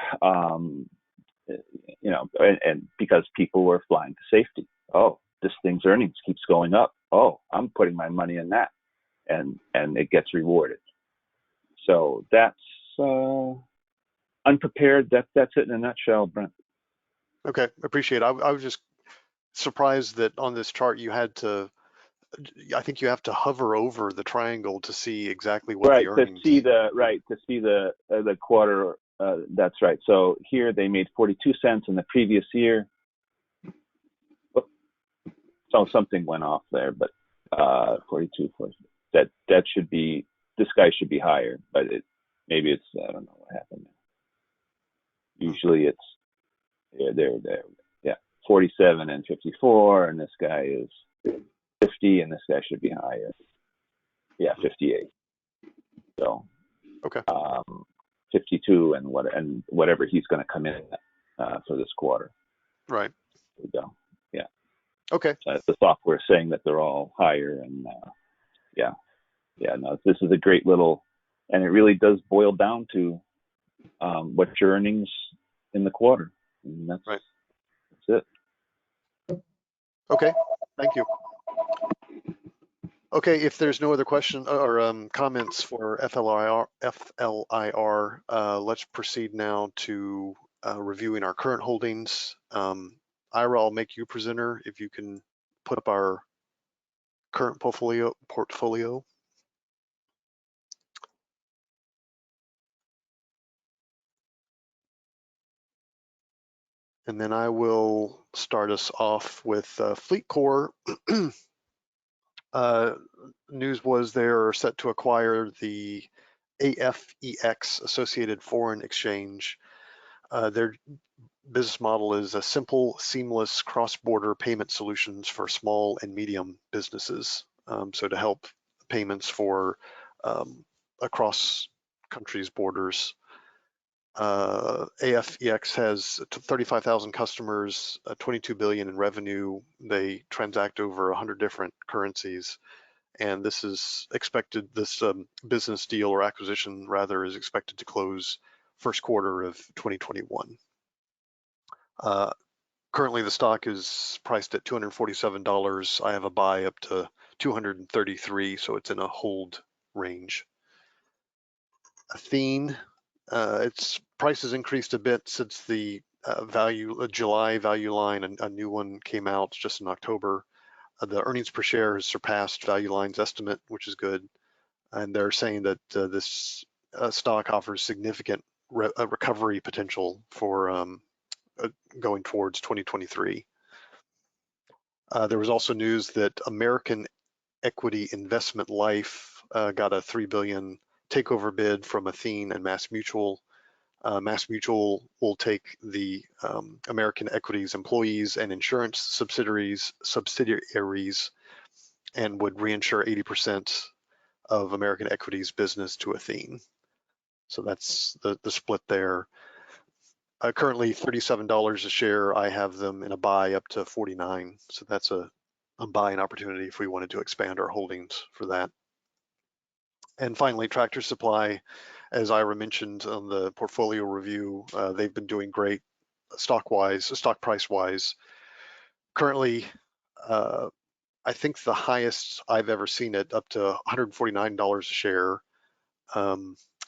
H: and because people were flying to safety. Oh, this thing's earnings keeps going up. Oh, I'm putting my money in that, and it gets rewarded. So that's unprepared. That's it in a nutshell, Brent.
A: Okay, appreciate it. I was just surprised that on this chart I think you have to hover over the triangle to see exactly what the earnings.
H: To see the quarter. That's right. So here they made 42 cents in the previous year. So something went off there, but 42. That should be, this guy should be higher, but maybe it's, I don't know what happened. Usually it's they're 47 and 54, and this guy is 50, and this guy should be higher. 58. So
A: okay.
H: 52 and whatever he's going to come in for this quarter.
A: Right.
H: There we go. Yeah.
A: Okay.
H: The software is saying that they're all higher, and no, this is a great little, and it really does boil down to what's your earnings in the quarter, and that's right. That's it.
A: Okay. Thank you. Okay, if there's no other question or comments for FLIR, let's proceed now to reviewing our current holdings. Ira, I'll make you presenter if you can put up our current portfolio. And then I will start us off with Fleet Corps. News was they're set to acquire the AFEX, Associated Foreign Exchange. Their business model is a simple, seamless cross-border payment solutions for small and medium businesses. So to help payments for across countries' borders. AFEX has 35,000 customers, 22 billion in revenue. They transact over 100 different currencies, and this is expected. This business deal or acquisition, rather, is expected to close first quarter of 2021. Currently, the stock is priced at $247. I have a buy up to 233, so it's in a hold range. Athene. Its price has increased a bit since the July value line. A new one came out just in October. The earnings per share has surpassed value line's estimate, which is good. And they're saying that this stock offers significant recovery potential for going towards 2023. There was also news that American Equity Investment Life got a $3 billion takeover bid from Athene and Mass Mutual. Mass Mutual will take the American Equities employees and insurance subsidiaries and would reinsure 80% of American Equities business to Athene. So that's the split there. Currently $37 a share. I have them in a buy up to 49. So that's a buying opportunity if we wanted to expand our holdings for that. And finally, Tractor Supply, as Ira mentioned on the portfolio review, they've been doing great stock price wise. Currently, I think the highest I've ever seen it up to $149 a share.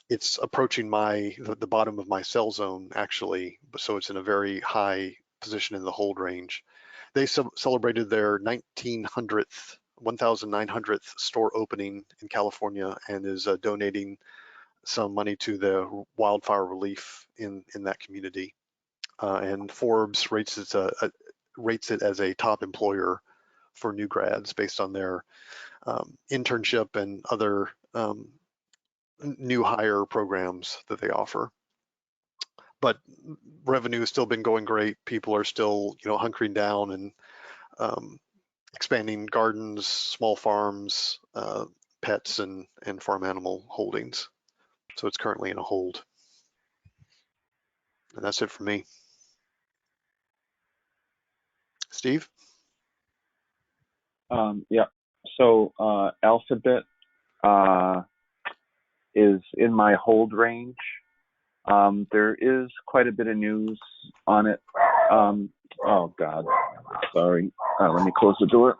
A: It's approaching the bottom of my sell zone actually, so it's in a very high position in the hold range. They celebrated their 1,900th store opening in California and is donating some money to the wildfire relief in that community. And Forbes rates it as a top employer for new grads based on their internship and other new hire programs that they offer. But revenue has still been going great. People are still, hunkering down and expanding gardens, small farms, pets, and farm animal holdings. So it's currently in a hold. And that's it for me. Steve?
H: Yeah. So Alphabet is in my hold range. There is quite a bit of news on it. Oh God, sorry. Let me close the door.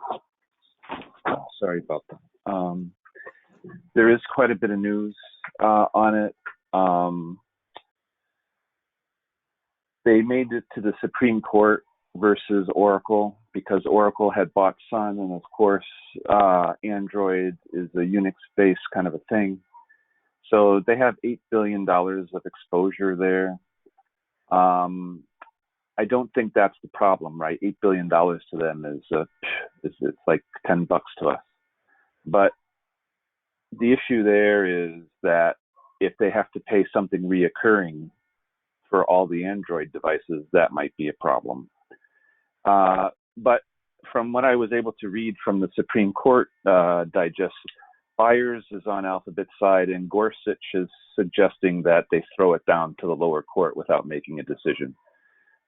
H: Oh, sorry about that. There is quite a bit of news on it. They made it to the Supreme Court versus Oracle because Oracle had bought Sun, and of course, Android is a Unix-based kind of a thing. So they have $8 billion of exposure there. I don't think that's the problem, right? $8 billion to them is it's like $10 to us. But the issue there is that if they have to pay something reoccurring for all the Android devices, that might be a problem. But from what I was able to read from the Supreme Court digest, Byers is on Alphabet's side, and Gorsuch is suggesting that they throw it down to the lower court without making a decision.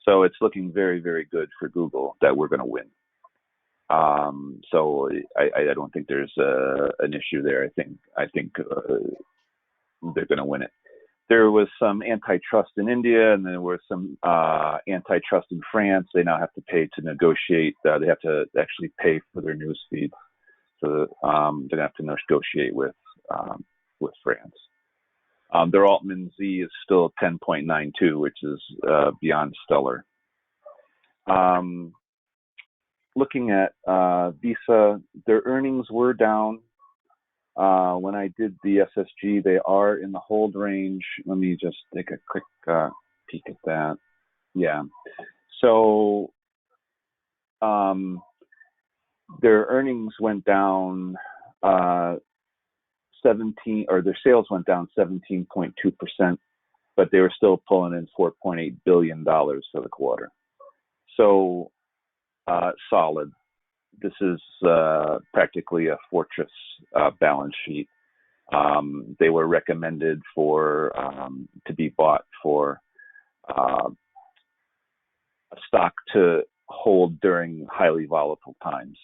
H: So it's looking very, very good for Google that we're going to win. So I don't think there's an issue there. I think they're going to win it. There was some antitrust in India, and there was some antitrust in France. They now have to pay to negotiate. They have to actually pay for their news feed. So they're going to have to negotiate with France. Their Altman Z is still 10.92, which is beyond stellar. Looking at Visa, their earnings were down. When I did the SSG, they are in the hold range. Let me just take a quick peek at that. Yeah. So their earnings went down 17, or their sales went down 17.2%, but they were still pulling in $4.8 billion for the quarter. So solid. This is practically a fortress balance sheet. They were recommended for to be bought for a stock to hold during highly volatile times.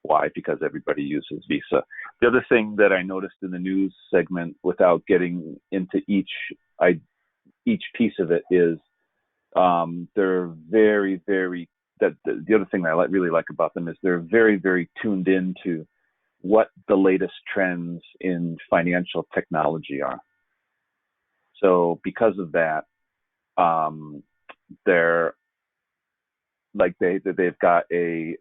H: Why? Because everybody uses Visa. The other thing that I noticed in the news segment, without getting into each piece of it, is they're very, very, the other thing I really like about them is they're very, very tuned into what the latest trends in financial technology are. So because of that, they're like they've got an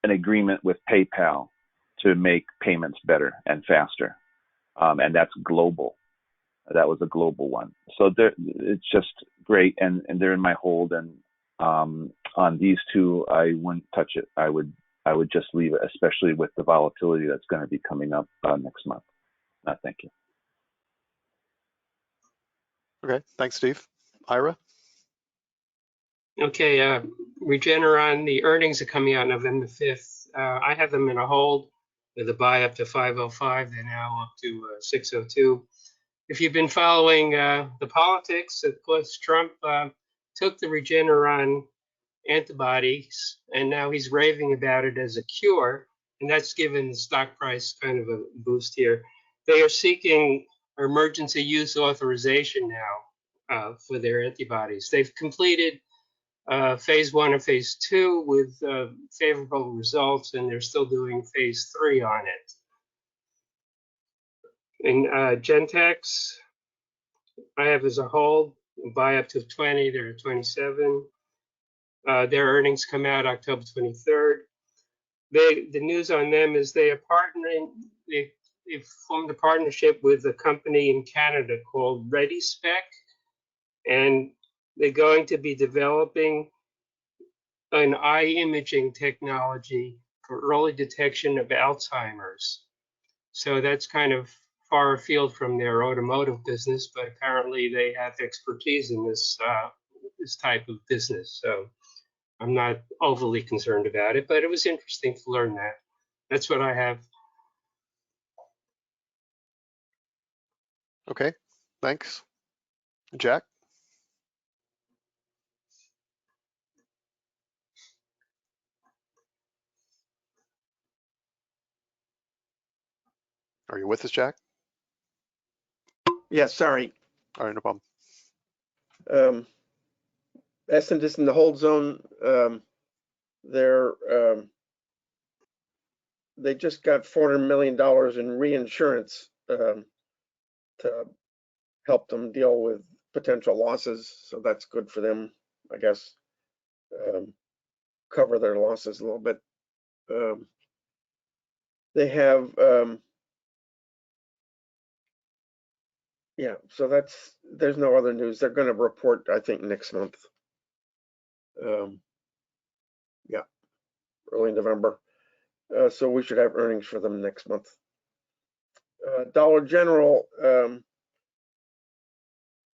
H: agreement with PayPal to make payments better and faster, and that's global. That was a global one. So it's just great, and they're in my hold. And on these two, I wouldn't touch it. I would just leave it, especially with the volatility that's going to be coming up next month. Thank you.
A: Okay, thanks, Steve. Ira?
G: Okay, Regeneron, the earnings are coming out November 5th. I have them in a hold with a buy up to 505. They're now up to 602. If you've been following the politics, of course, Trump took the Regeneron antibodies, and now he's raving about it as a cure, and that's given the stock price kind of a boost here. They are seeking emergency use authorization now for their antibodies. They've completed phase 1 and phase 2 with favorable results, and they're still doing phase 3 on it. In Gentex, I have as a hold, buy up to 20, they're at 27. Their earnings come out October 23rd. The news on them is they are partnering, they've formed a partnership with a company in Canada called ReadySpec, and they're going to be developing an eye imaging technology for early detection of Alzheimer's. So that's kind of far afield from their automotive business, but apparently they have expertise in this type of business. So I'm not overly concerned about it, but it was interesting to learn that. That's what I have.
A: Okay, thanks. Jack? Are you with us, Jack?
E: Yeah, sorry.
A: All right, no problem.
E: Essent is in the hold zone. They just got $400 million in reinsurance to help them deal with potential losses. So that's good for them, I guess. Cover their losses a little bit. They have, yeah, so there's no other news. They're going to report, I think, next month. Yeah, early November. So we should have earnings for them next month. Dollar General,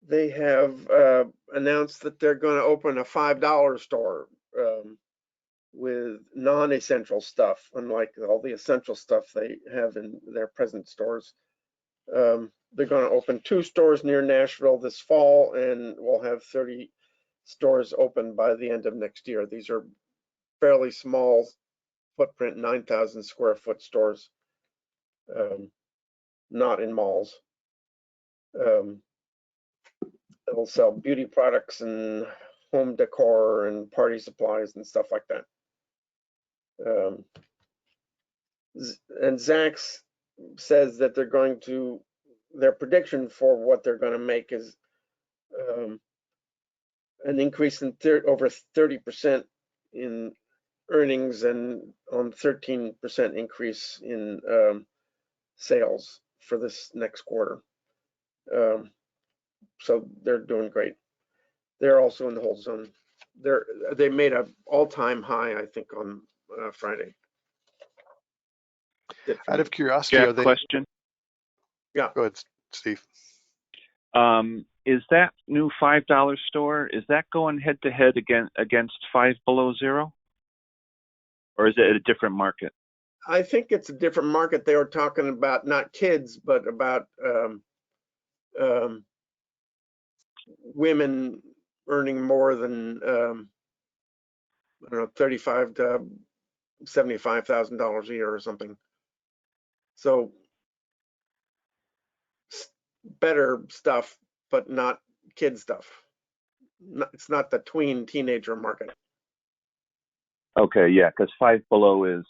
E: they have announced that they're going to open a $5 store with non-essential stuff, unlike all the essential stuff they have in their present stores. They're going to open 2 stores near Nashville this fall, and we'll have 30 stores open by the end of next year. These are fairly small footprint, 9,000 square foot stores, not in malls. It'll sell beauty products and home decor and party supplies and stuff like that. And Zacks says that they're going to, their prediction for what they're going to make is an increase in over 30% in earnings and on 13% increase in sales for this next quarter. So they're doing great. They're also in the hold zone. They made an all-time high, I think, on Friday.
A: Out of curiosity,
H: Jack,
A: are they?
H: question.
E: Yeah.
A: Go ahead, Steve.
H: Is that new $5 store, is that going head to head against Five Below Zero? Or is it a different market?
E: I think it's a different market. They were talking about not kids, but about women earning more than I don't know, $35,000 to $75,000 a year or something. So better stuff, but not kid stuff. It's not the tween teenager market.
H: Okay, yeah, because Five Below is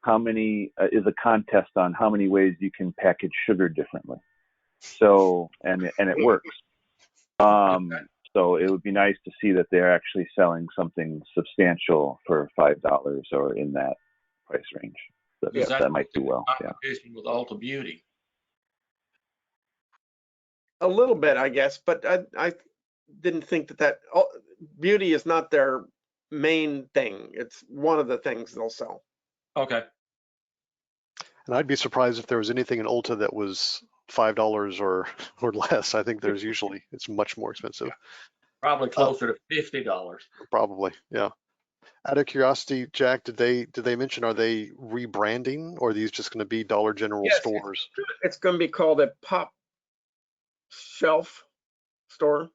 H: is a contest on how many ways you can package sugar differently. So and it works. So it would be nice to see that they're actually selling something substantial for $5 or in that price range. That might do well. Yeah.
C: Competition with Ulta Beauty.
E: A little bit, I guess, but I didn't think that beauty is not their main thing. It's one of the things they'll sell.
C: Okay.
A: And I'd be surprised if there was anything in Ulta that was $5 or less. I think it's much more expensive.
C: Probably closer to $50.
A: Probably, yeah. Out of curiosity, Jack, did they mention, are they rebranding, or are these just going to be Dollar General stores?
E: It's going to be called a Pop Shelf store.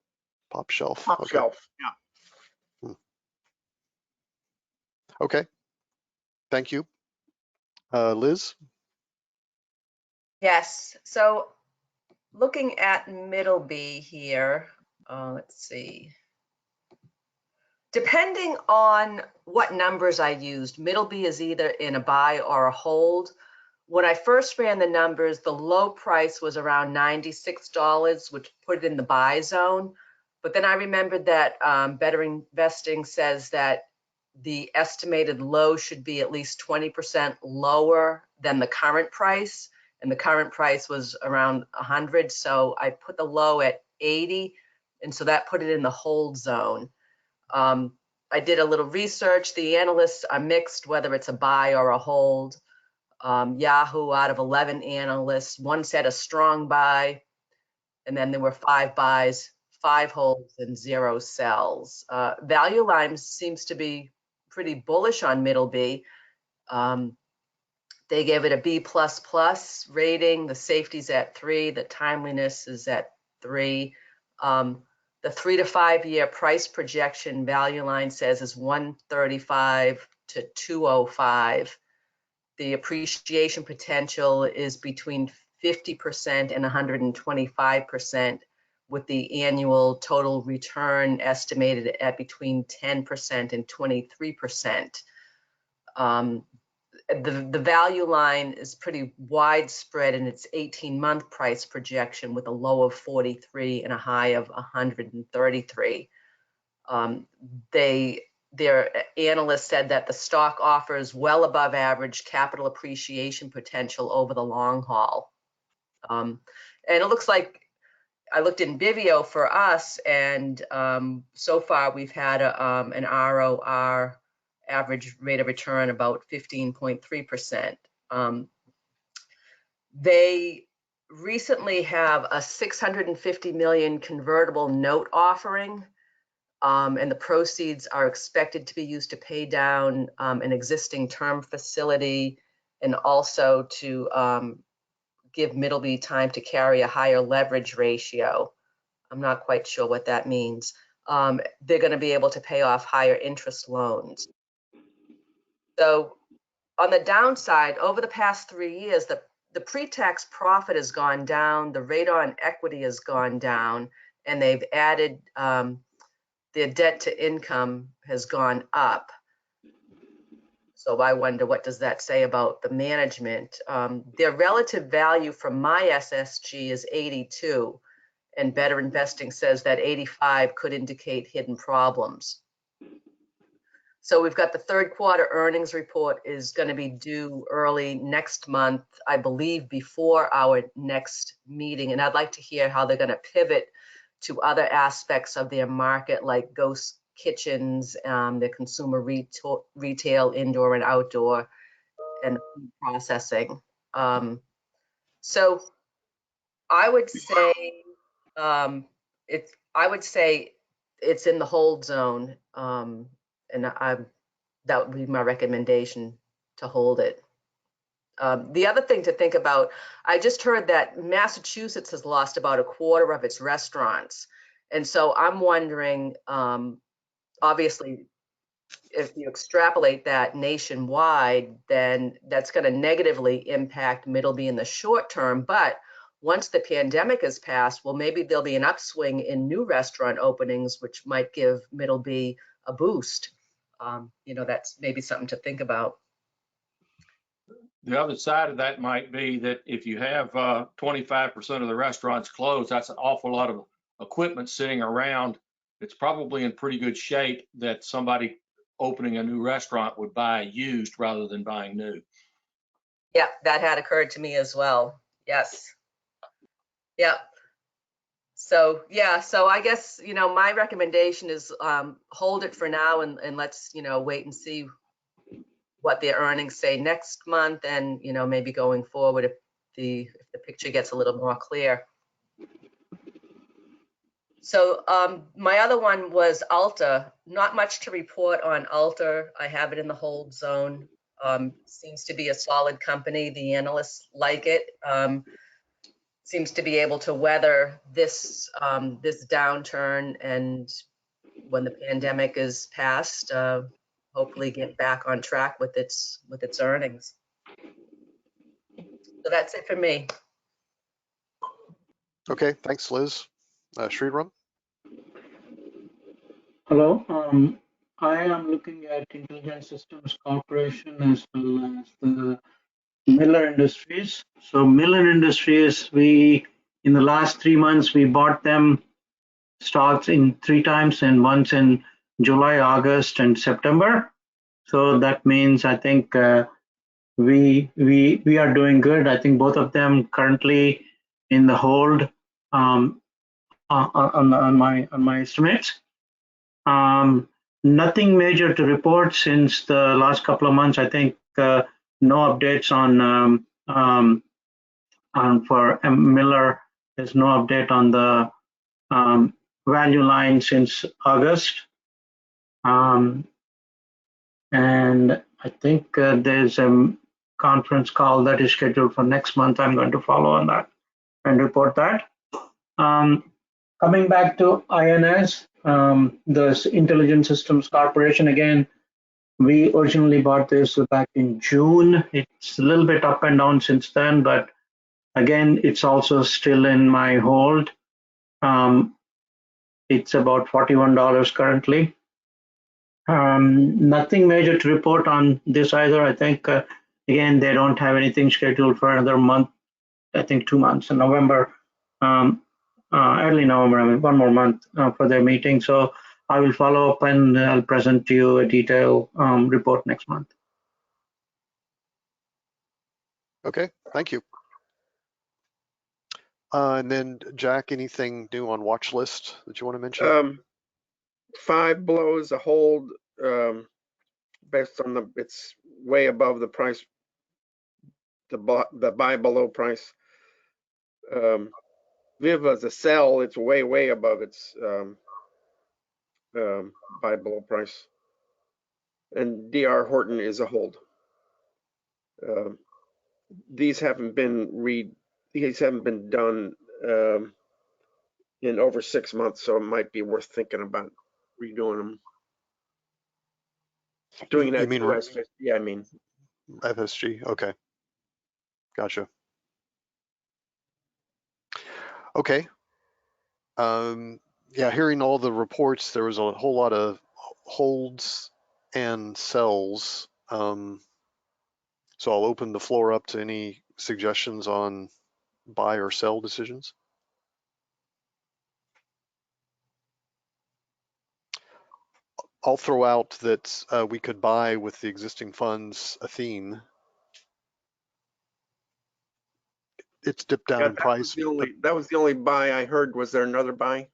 A: Pop Shelf.
E: Pop
A: Okay.
E: Shelf, yeah.
A: Okay. Thank you. Liz?
D: Yes, so looking at Middleby here, let's see. Depending on what numbers I used, Middleby is either in a buy or a hold. When I first ran the numbers, the low price was around $96, which put it in the buy zone. But then I remembered that Better Investing says that the estimated low should be at least 20% lower than the current price. And the current price was around 100. So I put the low at 80. And so that put it in the hold zone. I did a little research. The analysts are mixed, whether it's a buy or a hold. Yahoo, out of 11 analysts, one said a strong buy, and then there were 5 buys, 5 holds, and 0 sells. Value Line seems to be pretty bullish on Middleby. They gave it a B++ rating. The safety's at 3. The timeliness is at 3. The 3 to 5 year price projection, Value Line says, is 135 to 205. The appreciation potential is between 50% and 125%, with the annual total return estimated at between 10% and 23%. The Value Line is pretty widespread in its 18-month price projection, with a low of 43 and a high of 133. Their analyst said that the stock offers well above average capital appreciation potential over the long haul. And it looks like, I looked in Viveo for us, and so far we've had an ROR, average rate of return, about 15.3%. They recently have a $650 million convertible note offering, and the proceeds are expected to be used to pay down an existing term facility, and also to give Middleby time to carry a higher leverage ratio. I'm not quite sure what that means. They're going to be able to pay off higher interest loans. So on the downside, over the past 3 years, the pre-tax profit has gone down, the rate on equity has gone down, and they've added, their debt to income has gone up. So I wonder, what does that say about the management? Their relative value from my SSG is 82, and Better Investing says that 85 could indicate hidden problems. So we've got the third quarter earnings report is going to be due early next month, I believe before our next meeting. And I'd like to hear how they're going to pivot to other aspects of their market, like ghost kitchens, their consumer retail, indoor and outdoor, and food processing. So I would say it's in the hold zone, and that would be my recommendation, to hold it. The other thing to think about, I just heard that Massachusetts has lost about a quarter of its restaurants. And so I'm wondering, obviously, if you extrapolate that nationwide, then that's going to negatively impact Middleby in the short term. But once the pandemic has passed, well, maybe there'll be an upswing in new restaurant openings, which might give Middleby a boost. That's maybe something to think about.
C: The other side of that might be that if you have 25% of the restaurants closed, that's an awful lot of equipment sitting around. It's probably in pretty good shape that somebody opening a new restaurant would buy used rather than buying new.
D: Yeah, that had occurred to me as well. Yes. Yeah. So I guess, my recommendation is hold it for now, and let's, wait and see what their earnings say next month, and maybe going forward if the picture gets a little more clear. So my other one was Alta. Not much to report on Alta. I have it in the hold zone. Seems to be a solid company. The analysts like it. Seems to be able to weather this downturn, and when the pandemic is past, hopefully get back on track with its earnings. So that's it for me.
A: Okay, thanks, Liz. Sriram?
B: Hello. I am looking at Intelligent Systems Corporation as well as the Miller Industries. So Miller Industries, in the last 3 months, we bought them stocks in 3 times, and once in July, August, and September. So that means I think we are doing good. I think both of them currently in the hold on my estimates. Nothing major to report since the last couple of months. I think no updates for Miller. There's no update on the value line since August. And I think there's a conference call that is scheduled for next month. I'm going to follow on that and report that. Coming back to INS, the Intelligent Systems Corporation, again, we originally bought this back in June. It's a little bit up and down since then, but again, it's also still in my hold. It's about $41 currently. Nothing major to report on this either. I think, again, they don't have anything scheduled for another month. I think 2 months in November, early November, I mean, 1 more month for their meeting. So I will follow up and I'll present to you a detailed report next month.
A: Okay, thank you. And then Jack, anything new on watch list that you want to mention?
E: Five Below is a hold, based on it's way above the price, the buy below price. Viva is a sell, it's way above its buy below price. And DR Horton is a hold. These haven't been done in over 6 months, so it might be worth thinking about redoing them. Doing that.
A: You mean
E: yeah, I mean
A: FSG? Okay, gotcha. Okay. Yeah, hearing all the reports, there was a whole lot of holds and sells. So I'll open the floor up to any suggestions on buy or sell decisions. I'll throw out that we could buy with the existing funds Athene. It's dipped down in price.
E: that was the only buy I heard. Was there another buy?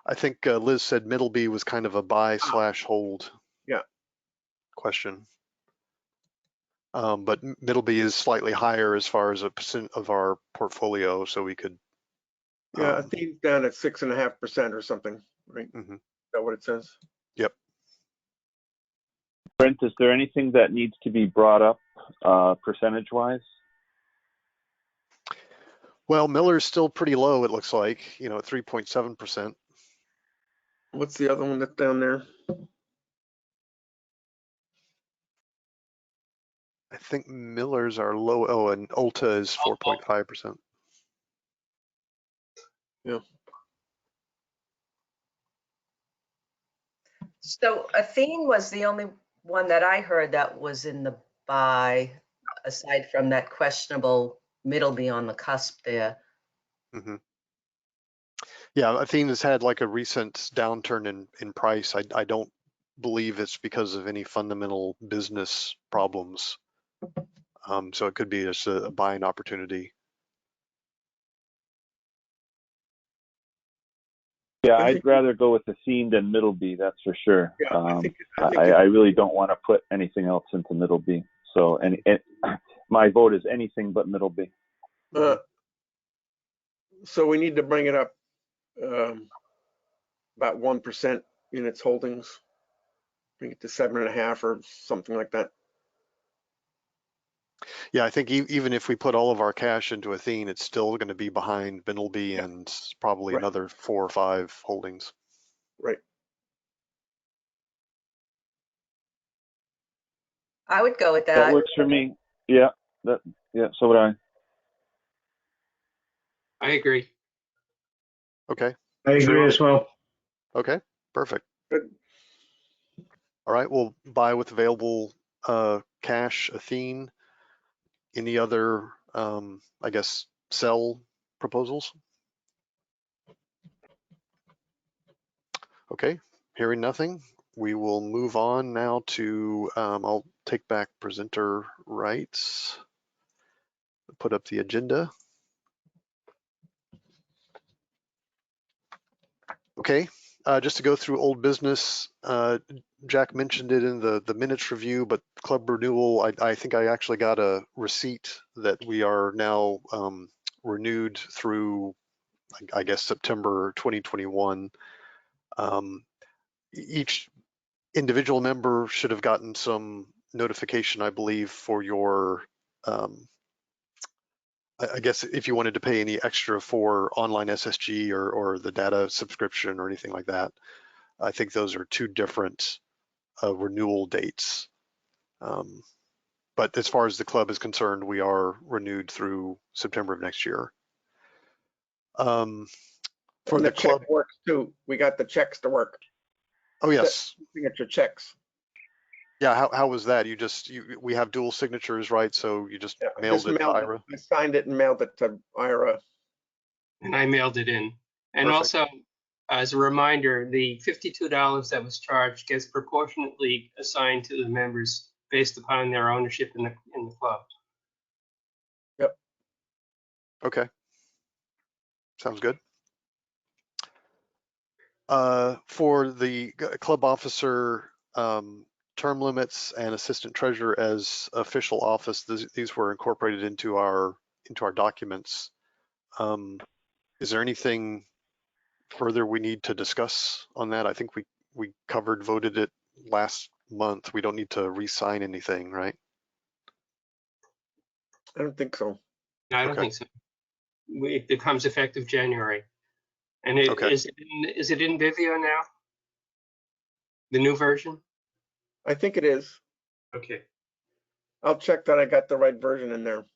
A: I think Liz said Middleby was kind of a buy/hold
E: Yeah.
A: question. But Middleby is slightly higher as far as a percent of our portfolio, so we could.
E: Yeah, Athene's down at 6.5% or something, right?
A: Mhm.
E: Is that what it says?
A: Yep.
H: Brent, is there anything that needs to be brought up percentage-wise?
A: Well, Miller's still pretty low, it looks like, at 3.7%.
E: What's the other one that's down there?
A: I think Miller's are low. Oh, and Ulta is 4.5%.
E: Yeah.
D: So Athene was the only one that I heard that was in the buy, aside from that questionable Middleby on the cusp there.
A: Mm-hmm. Yeah, Athene has had like a recent downturn in price. I don't believe it's because of any fundamental business problems. So it could be just a buying opportunity.
H: Yeah, I'd rather go with Athene than Middleby, that's for sure.
E: Yeah,
H: I really don't want to put anything else into Middleby. So, and my vote is anything but Middleby.
E: So we need to bring it up about 1% in its holdings, bring it to 7.5 or something like that.
A: Yeah, I think even if we put all of our cash into Athene, it's still going to be behind Middleby and probably
E: Right.
A: another 4 or 5 holdings.
E: Right.
D: I would go with
H: That
D: that.
H: works for me. Yeah, so would I.
G: I agree.
A: Okay.
B: I agree as well.
A: Okay, perfect.
E: Good.
A: All right, we'll buy with available cash, Athene. Any other, I guess, sell proposals? Okay, hearing nothing, we will move on now to, I'll take back presenter rights, put up the agenda. Okay, just to go through old business, Jack mentioned it in the minutes review, but club renewal, I think I actually got a receipt that we are now renewed through, I guess, September 2021. Each individual member should have gotten some notification, I believe, for your, I guess if you wanted to pay any extra for online SSG or the data subscription or anything like that. I think those are 2 different renewal dates. But as far as the club is concerned, we are renewed through September of next year. For the club
E: works too. We got the checks to work.
A: Oh yes.
E: Signature checks.
A: Yeah, how was that? We have dual signatures, right? So you just mailed it to Ira?
E: I signed it and mailed it to Ira.
G: And I mailed it in. And
A: Perfect.
G: also, as a reminder, the $52 that was charged gets proportionately assigned to the members based upon their ownership in the club.
E: Yep.
A: Okay. Sounds good. For the club officer term limits and assistant treasurer as official office, these were incorporated into our documents. Is there anything further we need to discuss on that? I think we voted it last month. We don't need to re-sign anything, right?
E: I don't think so.
G: No, I don't think so. It becomes effective January. And is it in Vivio now? The new version?
E: I think it is.
G: Okay.
E: I'll check that I got the right version in there,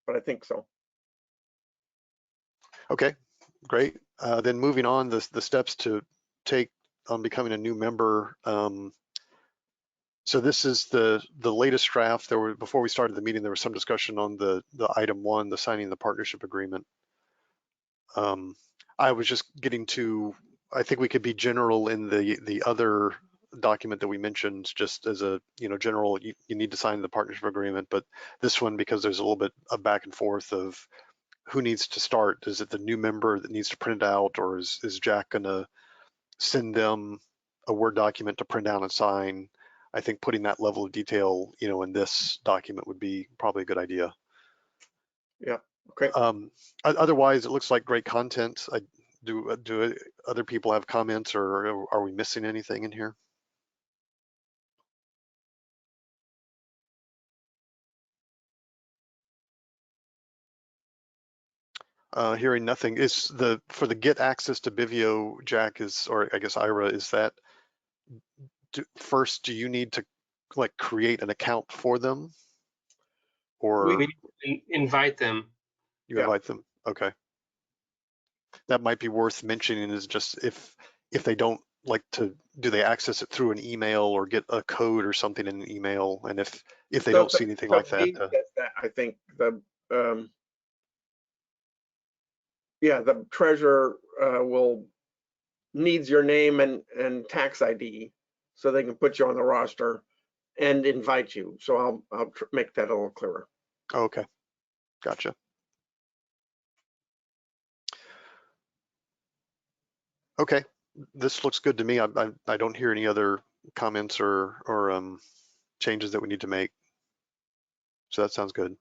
E: but I think so.
A: Okay, great. Then moving on, the steps to take on becoming a new member. So this is the latest draft. Before we started the meeting, there was some discussion on the item 1, the signing the partnership agreement. I was just getting to, I think we could be general in the other document that we mentioned, just as a general, you need to sign the partnership agreement, but this one, because there's a little bit of back and forth of who needs to start. Is it the new member that needs to print it out, or is Jack gonna send them a Word document to print out and sign. I think putting that level of detail, in this document would be probably a good idea.
E: Yeah. Okay.
A: Otherwise, it looks like great content. Do other people have comments, or are we missing anything in here? Hearing nothing. Is for the get access to Bivio, Jack, or I guess Ira, is that first, do you need to like create an account for them, or
G: We invite them.
A: you
E: Yeah.
A: invite them? Okay. That might be worth mentioning, is just if they don't like to, do they access it through an email or get a code or something in an email? And if they don't see anything like that,
E: I think the the treasurer needs your name and tax ID so they can put you on the roster and invite you. So I'll make that a little clearer.
A: okay, gotcha. Okay, this looks good to me. I don't hear any other comments or changes that we need to make. So that sounds good.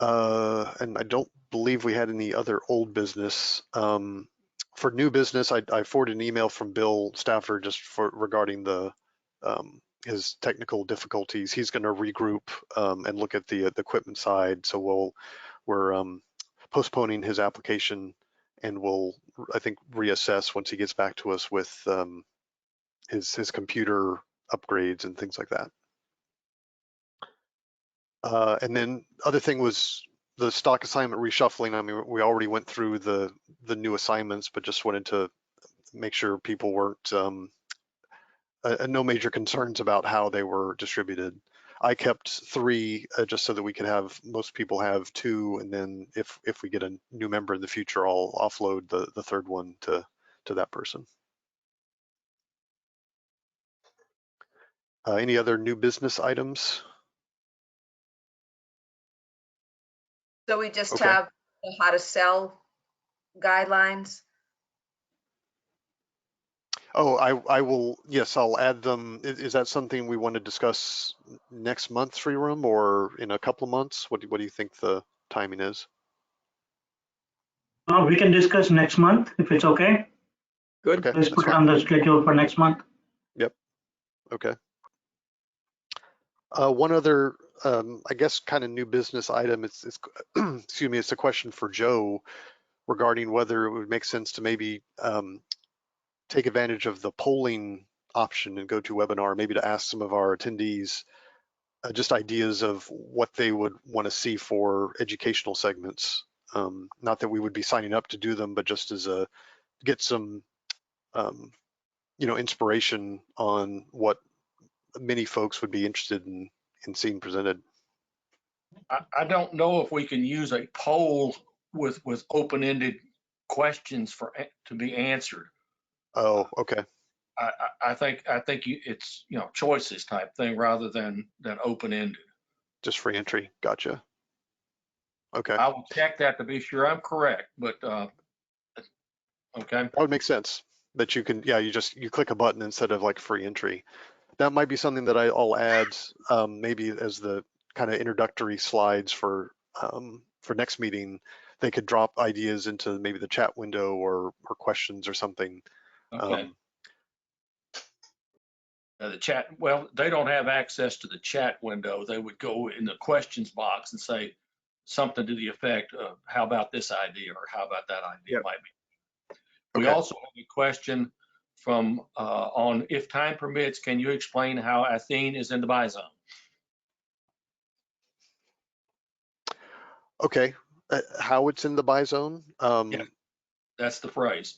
A: And I don't believe we had any other old business. For new business, I forwarded an email from Bill Stafford just regarding the his technical difficulties. He's going to regroup and look at the equipment side. So we're postponing his application, and we'll, I think, reassess once he gets back to us with his computer upgrades and things like that. And then other thing was the stock assignment reshuffling. I mean, we already went through the new assignments, but just wanted to make sure people weren't no major concerns about how they were distributed. I kept 3 just so that we could have, most people have 2, and then if we get a new member in the future, I'll offload the 3rd one to that person. Any other new business items?
D: So we just
A: Okay.
D: have how to sell guidelines.
A: Oh, I will, yes, I'll add them. Is that something we want to discuss next month, Sriram, or in a couple of months? What do you think the timing is?
B: We can discuss next month if it's okay.
E: Good.
A: Okay,
B: Let's
A: that's
B: put it
A: fine.
B: on the schedule for next month.
A: Yep. Okay. One other, I guess, kind of new business item. It's excuse me. It's a question for Joe regarding whether it would make sense to maybe take advantage of the polling option and go to webinar, maybe to ask some of our attendees just ideas of what they would want to see for educational segments. Not that we would be signing up to do them, but just as get some inspiration on what many folks would be interested in seeing presented.
C: I don't know if we can use a poll with open-ended questions to be answered.
A: Oh, okay.
C: I think it's choices type thing rather than open-ended.
A: Just free entry. Gotcha. Okay.
C: I will check that to be sure I'm correct, but okay.
A: That would make sense. That you can, yeah, you click a button instead of like free entry. That might be something that I'll add maybe as the kind of introductory slides for next meeting. They could drop ideas into maybe the chat window or questions or something.
C: Okay. The chat, well, they don't have access to the chat window. They would go in the questions box and say something to the effect of, how about this idea, or how about that idea?
E: Yep.
C: Might be. We
A: Okay.
C: also have a question from on, if time permits, can you explain how Athene is in the buy zone?
A: Okay. How it's in the buy zone?
C: Yeah, that's the phrase.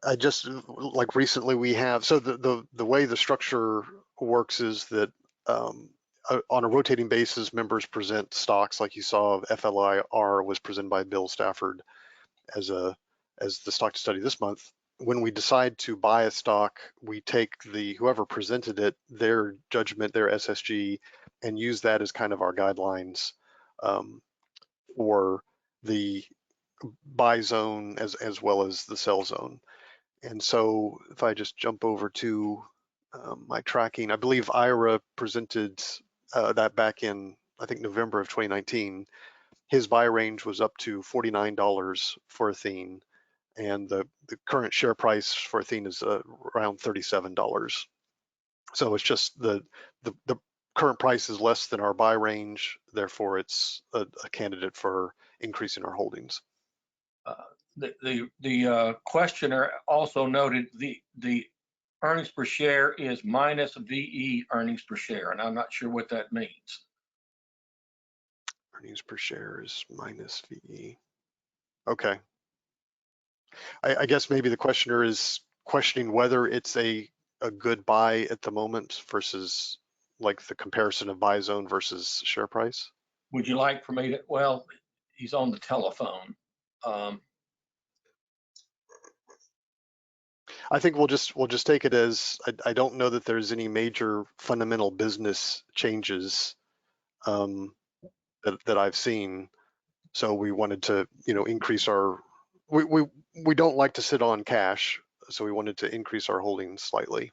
A: I just, like, recently we have, so the way the structure works is that on a rotating basis, members present stocks, like you saw. FLIR was presented by Bill Stafford as the stock to study this month. When we decide to buy a stock, we take whoever presented it, their judgment, their SSG, and use that as kind of our guidelines for the buy zone as well as the sell zone. And so if I just jump over to my tracking, I believe Ira presented that back in, I think, November of 2019. His buy range was up to $49 for Athene, and the current share price for Athene is around $37. So it's just the current price is less than our buy range, therefore it's a candidate for increasing our holdings.
C: The questioner also noted the earnings per share is minus VE earnings per share, and I'm not sure what that means.
A: Earnings per share is minus VE. Okay. I guess maybe the questioner is questioning whether it's a good buy at the moment versus like the comparison of buy zone versus share price.
C: Would you like for me to, well, he's on the telephone.
A: I think we'll just take it as I don't know that there's any major fundamental business changes that I've seen. So we wanted to, increase our, we don't like to sit on cash, so we wanted to increase our holdings slightly.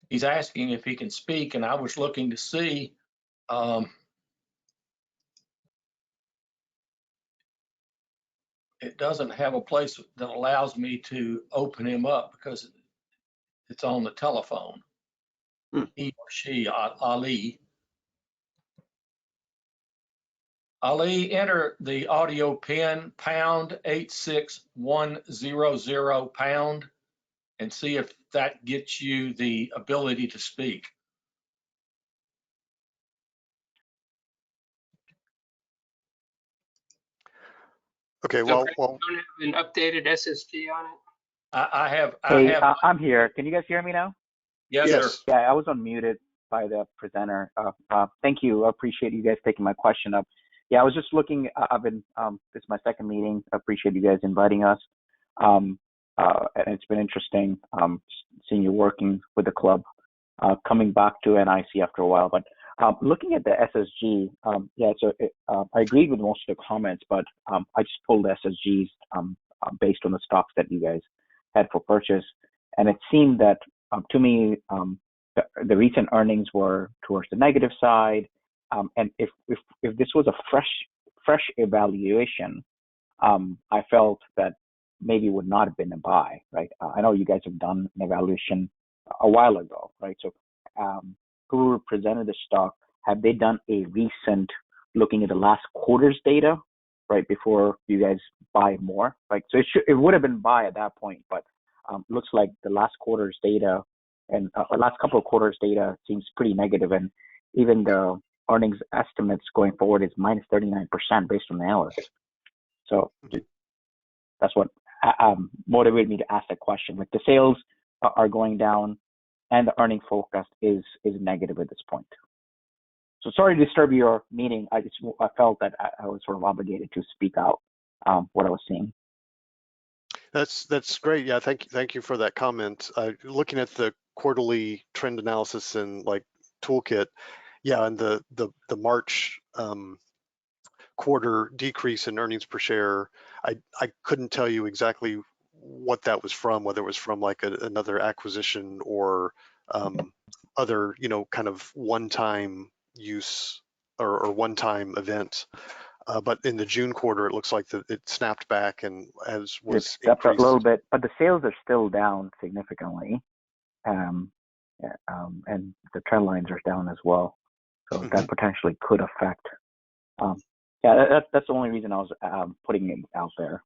C: He's asking if he can speak, and I was looking to see it doesn't have a place that allows me to open him up because it's on the telephone. He or she, Ali. Ali, enter the audio pin #86100# and see if that gets you the ability to speak.
A: Okay,
G: So
A: well,
G: Brent, you don't have an updated SSG on it?
C: I have.
I: I'm here. Can you guys hear me now?
C: Yes, sir.
I: Yeah, I was unmuted by the presenter. Thank you. I appreciate you guys taking my question up. Yeah, I was just looking. I've been. This is my second meeting. I appreciate you guys inviting us. And it's been interesting seeing you working with the club, coming back to NIC after a while. But looking at the SSG, I agreed with most of the comments, but I just pulled the SSGs based on the stocks that you guys had for purchase, and it seemed that to me the recent earnings were towards the negative side, and if this was a fresh evaluation, I felt that maybe would not have been a buy, right? I know you guys have done an evaluation a while ago, right? So who presented the stock, have they done a recent looking at the last quarter's data, right, before you guys buy more? Like, so it would have been buy at that point, but looks like the last quarter's data and last couple of quarters data seems pretty negative, and even the earnings estimates going forward is minus 39% based on the analysts. So that's what motivated me to ask that question. Like, the sales are going down, and the earning forecast is negative at this point. So sorry to disturb your meeting. I felt that I was sort of obligated to speak out what I was seeing.
A: That's great. Yeah, thank you for that comment. Looking at the quarterly trend analysis and like toolkit, yeah, and the March quarter decrease in earnings per share, I couldn't tell you exactly what that was from, whether it was from like another acquisition or other, kind of one-time use or one-time event. But in the June quarter, it looks like it snapped back and as was
I: it stepped
A: increased
I: a little bit, but the sales are still down significantly, and the trend lines are down as well. So that potentially could affect. That's the only reason I was putting it out there.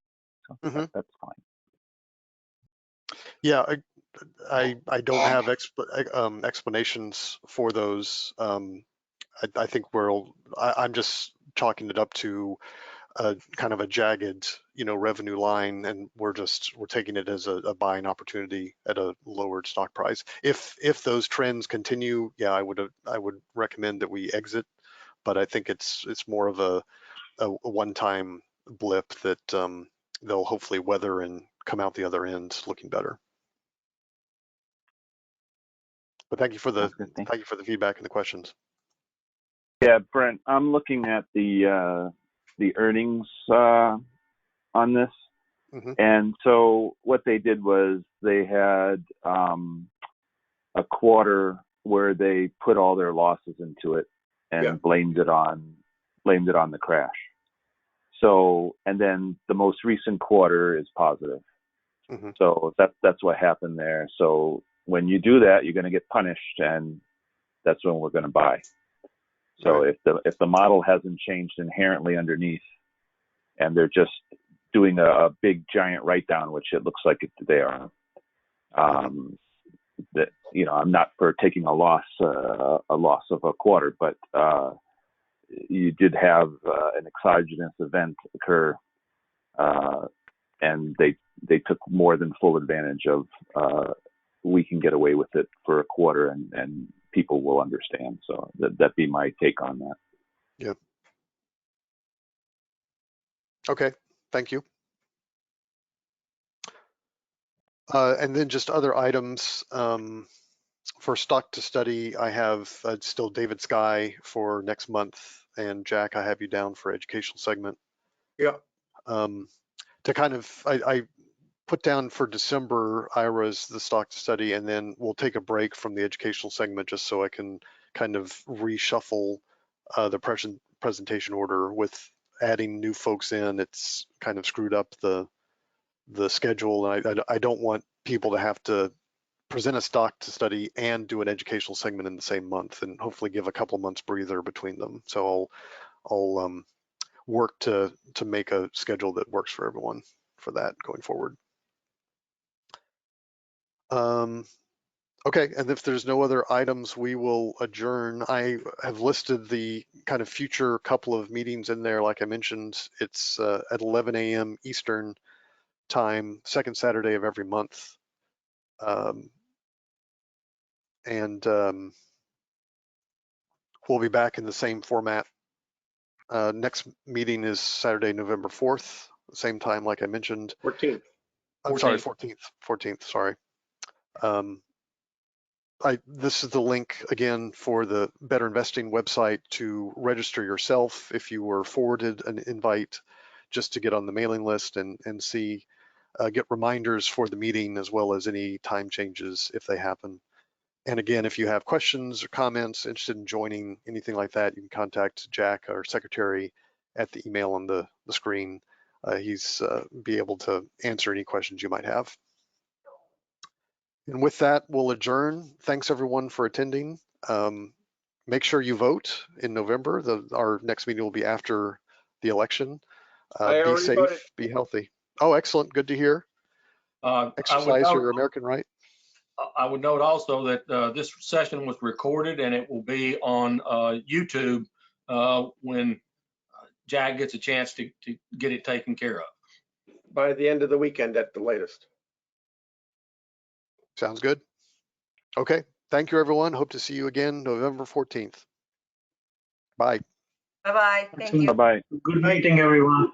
I: So that's fine.
A: Yeah, I don't have explanations for those. I think I'm just chalking it up to kind of a jagged, revenue line, and we're taking it as a buying opportunity at a lowered stock price. If those trends continue, yeah, I would recommend that we exit, but I think it's more of a one-time blip that they'll hopefully weather and come out the other end looking better. But thank you for the feedback and the questions.
H: Yeah, Brent, I'm looking at the earnings on this.
A: Mhm.
H: And so what they did was they had a quarter where they put all their losses into it and
E: Yeah.
H: blamed it on the crash. So, and then the most recent quarter is positive.
A: Mhm.
H: So that's what happened there. So when you do that, you're going to get punished, and that's when we're going to buy. So
A: Right.
H: if the model hasn't changed inherently underneath, and they're just doing a big giant write down, which it looks like they are, that, you know, I'm not for taking a loss of a quarter, but you did have an exogenous event occur, and they took more than full advantage of. We can get away with it for a quarter, and people will understand. So that'd be my take on that.
A: Yeah. Okay. Thank you. And then just other items. For stock to study, I have still David Sky for next month, and Jack, I have you down for educational segment.
E: Yeah.
A: To kind of, I put down for December, Ira's the stock to study, and then we'll take a break from the educational segment just so I can kind of reshuffle the presentation order. With adding new folks in, it's kind of screwed up the schedule, and I don't want people to have to present a stock to study and do an educational segment in the same month, and hopefully give a couple months breather between them. So I'll work to make a schedule that works for everyone for that going forward. Okay, and if there's no other items, we will adjourn. I have listed the kind of future couple of meetings in there. Like I mentioned, it's at 11 a.m. Eastern time, second Saturday of every month. And we'll be back in the same format. Next meeting is Saturday, November 4th, same time, like I mentioned.
E: 14th.
A: I'm sorry, 14th, sorry. This is the link again for the Better Investing website to register yourself if you were forwarded an invite, just to get on the mailing list and see, get reminders for the meeting as well as any time changes if they happen. And again, if you have questions or comments, interested in joining, anything like that, you can contact Jack, our secretary, at the email on the screen. He's be able to answer any questions you might have. And with that, we'll adjourn. Thanks everyone for attending. Make sure you vote in November. Our next meeting will be after the election.
E: I
A: Be
E: already
A: safe,
E: voted.
A: be healthy. Oh, excellent, good to hear. Exercise your American right.
C: I would note also that this session was recorded and it will be on YouTube when Jack gets a chance to get it taken care of.
E: By the end of the weekend at the latest.
A: Sounds good. Okay, thank you everyone. Hope to see you again November 14th. Bye.
D: Bye-bye. Thank you.
H: Bye bye.
B: Good meeting, everyone.